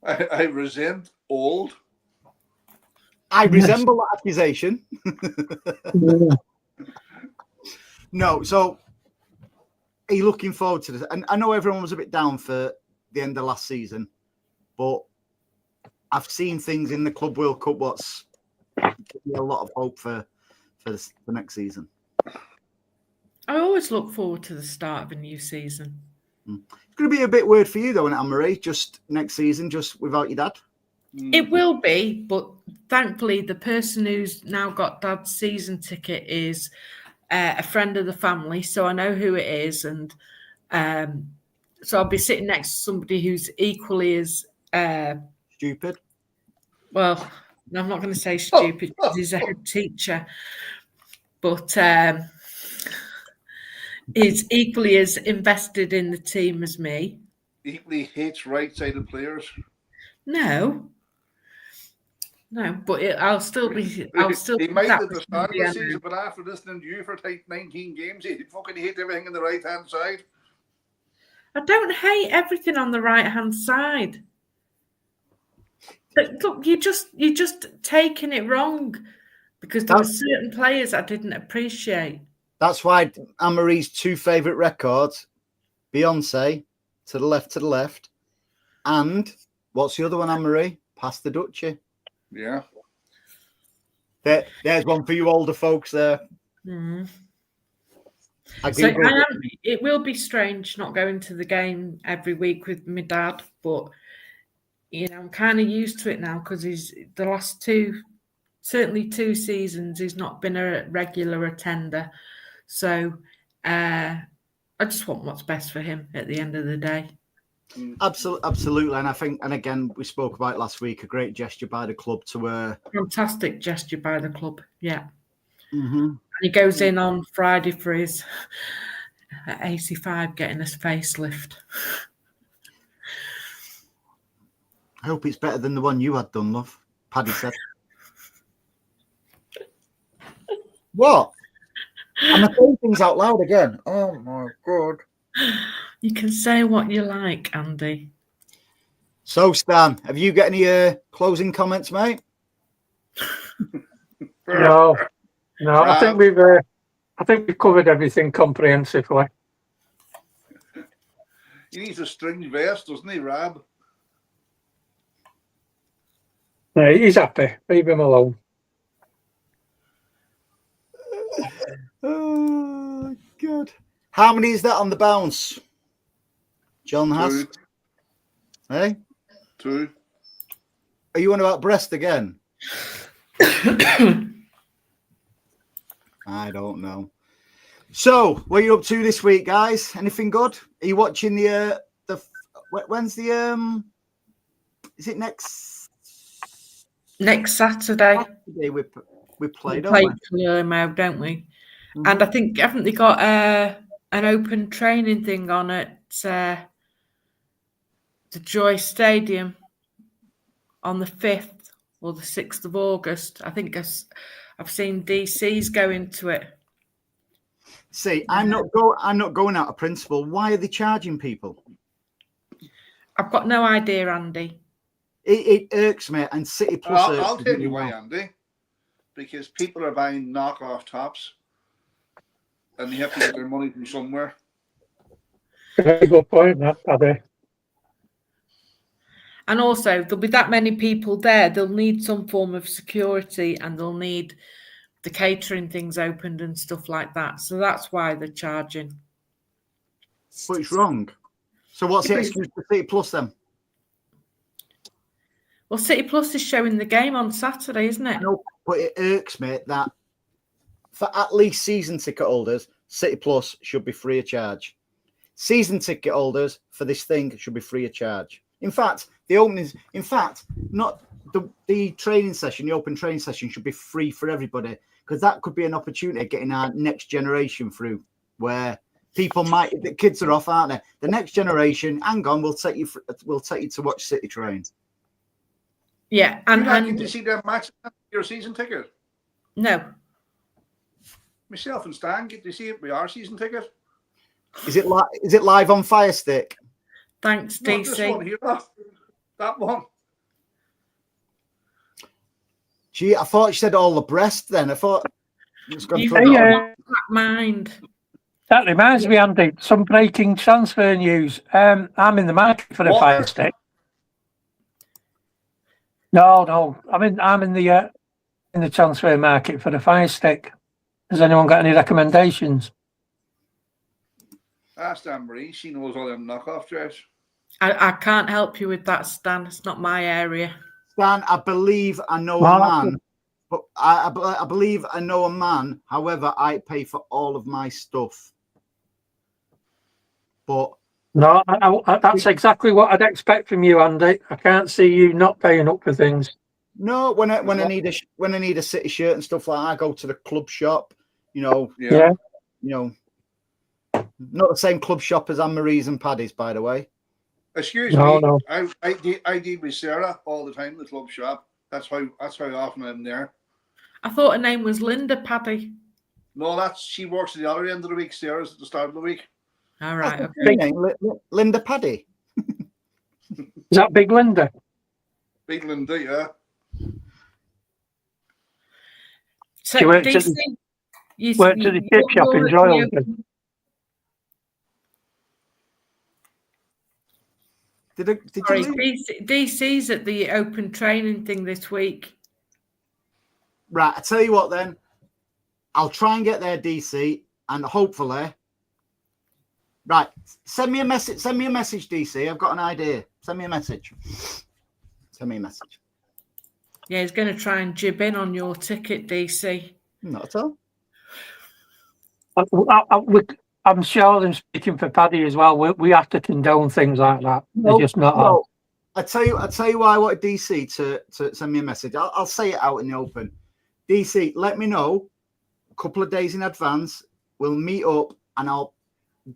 I resent old. I resemble that accusation. Yeah. No, so are you looking forward to this? And I know everyone was a bit down for the end of last season, but I've seen things in the Club World Cup what's give me a lot of hope for the next season. I always look forward to the start of a new season. It's going to be a bit weird for you, though, isn't it, Anne-Marie? Just next season, just without your dad? It will be, but thankfully the person who's now got Dad's season ticket is a friend of the family, so I know who it is, and so I'll be sitting next to somebody who's equally as Stupid. well, I'm not going to say stupid because he's a head teacher, but is equally as invested in the team as me. Equally hates right-sided players. No, but I'll still be. He might sat at the with start of somebody I the season, know. but after listening to you for 19 games, he fucking hate everything on the right-hand side. I don't hate everything on the right-hand side. But look, you're just taking it wrong because there were certain players I didn't appreciate. That's why Anne-Marie's 2 favourite records, Beyonce, to the left, and what's the other one, Anne-Marie? Pass the Dutchie. Yeah. There's one for you older folks there. Mm-hmm. It will be strange not going to the game every week with my dad, but I'm kind of used to it now because he's the last 2 seasons he's not been a regular attender. So I just want what's best for him at the end of the day. Absolutely. And I think, and again, we spoke about it last week, a great gesture by the club to fantastic gesture by the club. Yeah. Mm-hmm. And he goes in on Friday for his AC5 getting his facelift. I hope it's better than the one you had done, love. Paddy said. What? Am I saying things out loud again? Oh my God. You can say what you like, Andy. So, Stan, have you got any closing comments, mate? No. I think we've covered everything comprehensively. He needs a string vest, doesn't he, Rab? No, he's happy. Leave him alone. Oh, God. How many is that on the bounce? John has. 2. Hey? 2. Are you on about breast again? I don't know. So, what are you up to this week, guys? Anything good? Are you watching the when's the is it next Saturday? We play, Palermo, don't we? Mm-hmm. And I think haven't they got an open training thing on at the Joy Stadium on the 5th or the 6th of August? I think I've seen DC's go into it. See, I'm not going out of principle. Why are they charging people? I've got no idea, Andy. It irks me, and City Plus. I'll tell you why, Andy. Because people are buying knockoff tops, and they have to get their money from somewhere. Very good point, that, Paddy. And also, there'll be that many people there. They'll need some form of security, and they'll need the catering things opened and stuff like that. So that's why they're charging. But it's wrong. So what's the excuse for City Plus then? Well, City Plus is showing the game on Saturday, isn't it? No, but it irks me that for at least season ticket holders, City Plus should be free of charge. Season ticket holders for this thing should be free of charge. In fact, not the training session, the open training session should be free for everybody, because that could be an opportunity of getting our next generation through, where people might. The kids are off, aren't they? The next generation. Hang on, we'll take you to watch City Train. Yeah, Did you see that match? Your season ticket? No. Myself and Stan get to see it with our season ticket. Is it live on Fire Stick? Thanks, Not DC. this one here. That one. Gee, I thought you said all the breast. Then I thought it's gone You've through. got mind. That reminds me, Andy, some breaking transfer news. I'm in the market for a Fire Stick. No. I'm in the transfer market for the Fire Stick. Has anyone got any recommendations? Ask Anne-Marie. She knows all them knockoff dress. I can't help you with that, Stan. It's not my area. Stan, I believe I know a man. But I believe I know a man. However, I pay for all of my stuff. But no, that's exactly what I'd expect from you, Andy. I can't see you not paying up for things. No, when I need a City shirt and stuff like that, I go to the club shop. Yeah. Not the same club shop as Anne-Marie's and Paddy's, by the way. Excuse me. No. I deal with Sarah all the time in the club shop. That's how often I'm there. I thought her name was Linda, Paddy. No, she works at the other end of the week. Sarah's at the start of the week. All right. Okay. Linda Paddy. Is that Big Linda? Big Linda, yeah. So she worked at the chip shop in Droylsden. DC's at the open training thing this week. Right, I tell you what then. I'll try and get there, DC, and hopefully. Right, send me a message, DC. I've got an idea. Send me a message. Yeah, he's going to try and jib in on your ticket, DC. Not at all. I'm sure I'm speaking for Paddy as well. We have to condone things like that. They're just not. No. I tell you why I wanted DC to send me a message. I'll say it out in the open. DC, let me know a couple of days in advance. We'll meet up and I'll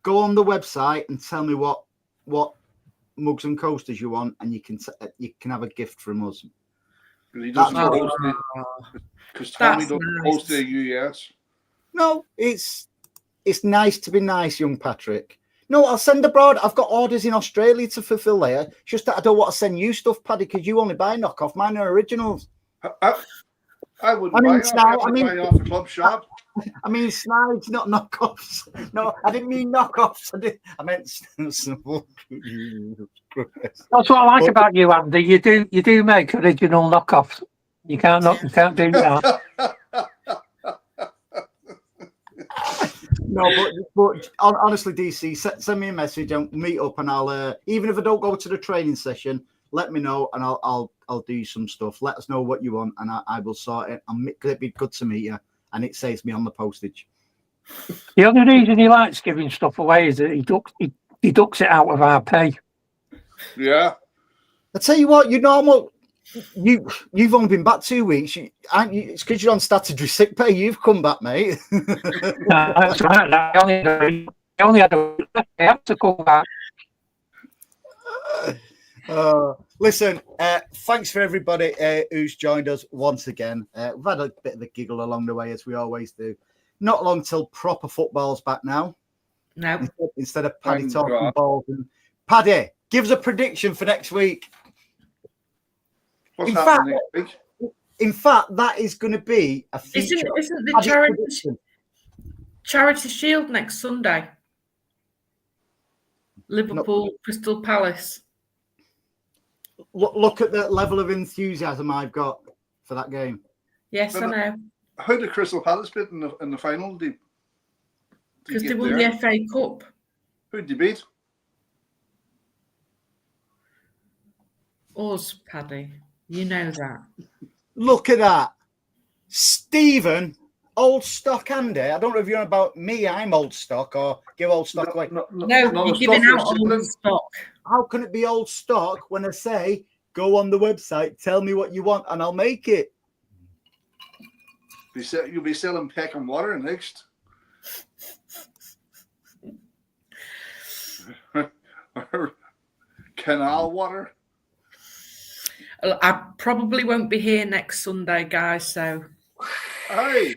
go on the website and tell me what mugs and coasters you want, and you can have a gift from us. Because he doesn't host it. Because Tommy doesn't host the US. No, it's nice to be nice, young Patrick. No, I'll send abroad. I've got orders in Australia to fulfill there. It's just that I don't want to send you stuff, Paddy, because you only buy knockoff. Mine are originals. I wouldn't buy off the club shop. I mean, snides, not knockoffs. No, I didn't mean knockoffs. I meant. That's what I like about you, Andy. You do make original knockoffs. You can't do that. No, but honestly, DC, send me a message and meet up, and I'll even if I don't go to the training session, let me know, and I'll do some stuff. Let us know what you want, and I will sort it. It'd be good to meet you, and it saves me on the postage. The only reason he likes giving stuff away is that he ducks it out of our pay. Yeah. I tell you what, you've only been back 2 weeks. It's because you're on statutory sick pay. You've come back, mate. That's right. I only had I have to come back. Listen, thanks for everybody who's joined us once again. We've had a bit of a giggle along the way, as we always do. Not long till proper football's back now. No. Instead of Paddy talking balls. Paddy, give us a prediction for next week. What's happening next week? In fact, that is going to be a feature. Isn't the Charity Shield next Sunday? Liverpool, Crystal Palace. Look at the level of enthusiasm I've got for that game. Yes, I know. How did Crystal Palace beat in the final? Because they won the FA Cup. Who did they beat? Us, Paddy. You know that. Look at that. Stephen, old stock Andy. I don't know if you're on about me. I'm old stock or give old stock away. No, you're giving out old stock. How can it be old stock when I say go on the website, tell me what you want, and I'll make it? You'll be selling Peck and Water next. canal water. I probably won't be here next Sunday, guys. So, Hey,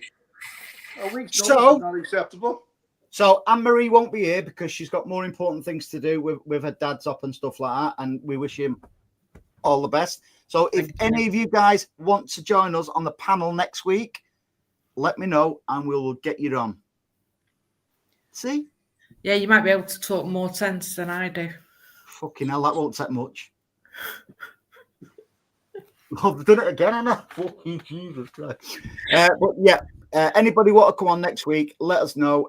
a week's notice So- is not acceptable. So Anne-Marie won't be here because she's got more important things to do with her dad's up and stuff like that. And we wish him all the best. So if any of you guys want to join us on the panel next week, let me know and we will get you on. See? yeah, you might be able to talk more sense than I do. Fucking hell, that won't take much. I've done it again, haven't I? Fucking Jesus Christ. But yeah, anybody want to come on next week, let us know.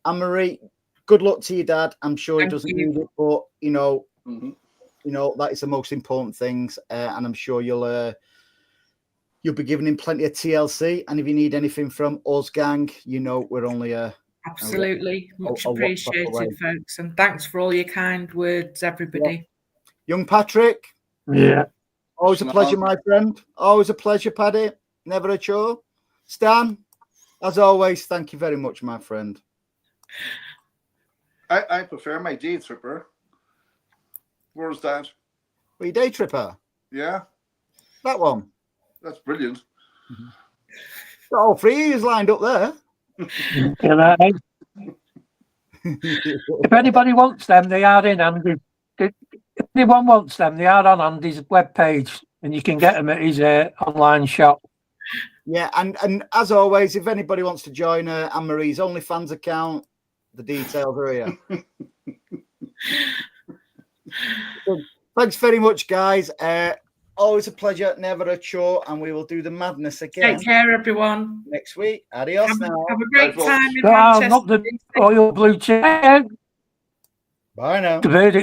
Anne-Marie, good luck to your dad. I'm sure he doesn't need it, but you know, that is the most important things, and I'm sure you'll be giving him plenty of TLC. And if you need anything from us, gang, you know we're only absolutely much appreciated, folks, and thanks for all your kind words, everybody. Yeah. Young Patrick, Yeah. always a pleasure, my friend. Always a pleasure, Paddy. Never a chore. Stan, as always, thank you very much, my friend. I prefer my day tripper. Where's that? Were you day tripper? Yeah, That one. that's brilliant. Got all three is lined up there. If anybody wants them, they are in Andy. If anyone wants them, they are on Andy's webpage, and you can get them at his online shop. Yeah, and as always, if anybody wants to join Anne-Marie's OnlyFans account, the details are here. Thanks very much, guys. Always a pleasure, never a chore, and we will do the madness again. Take care, everyone. Next week. Adios now. Have a great time in Not Manchester. the Royal Blue Chair. Bye now. The verdict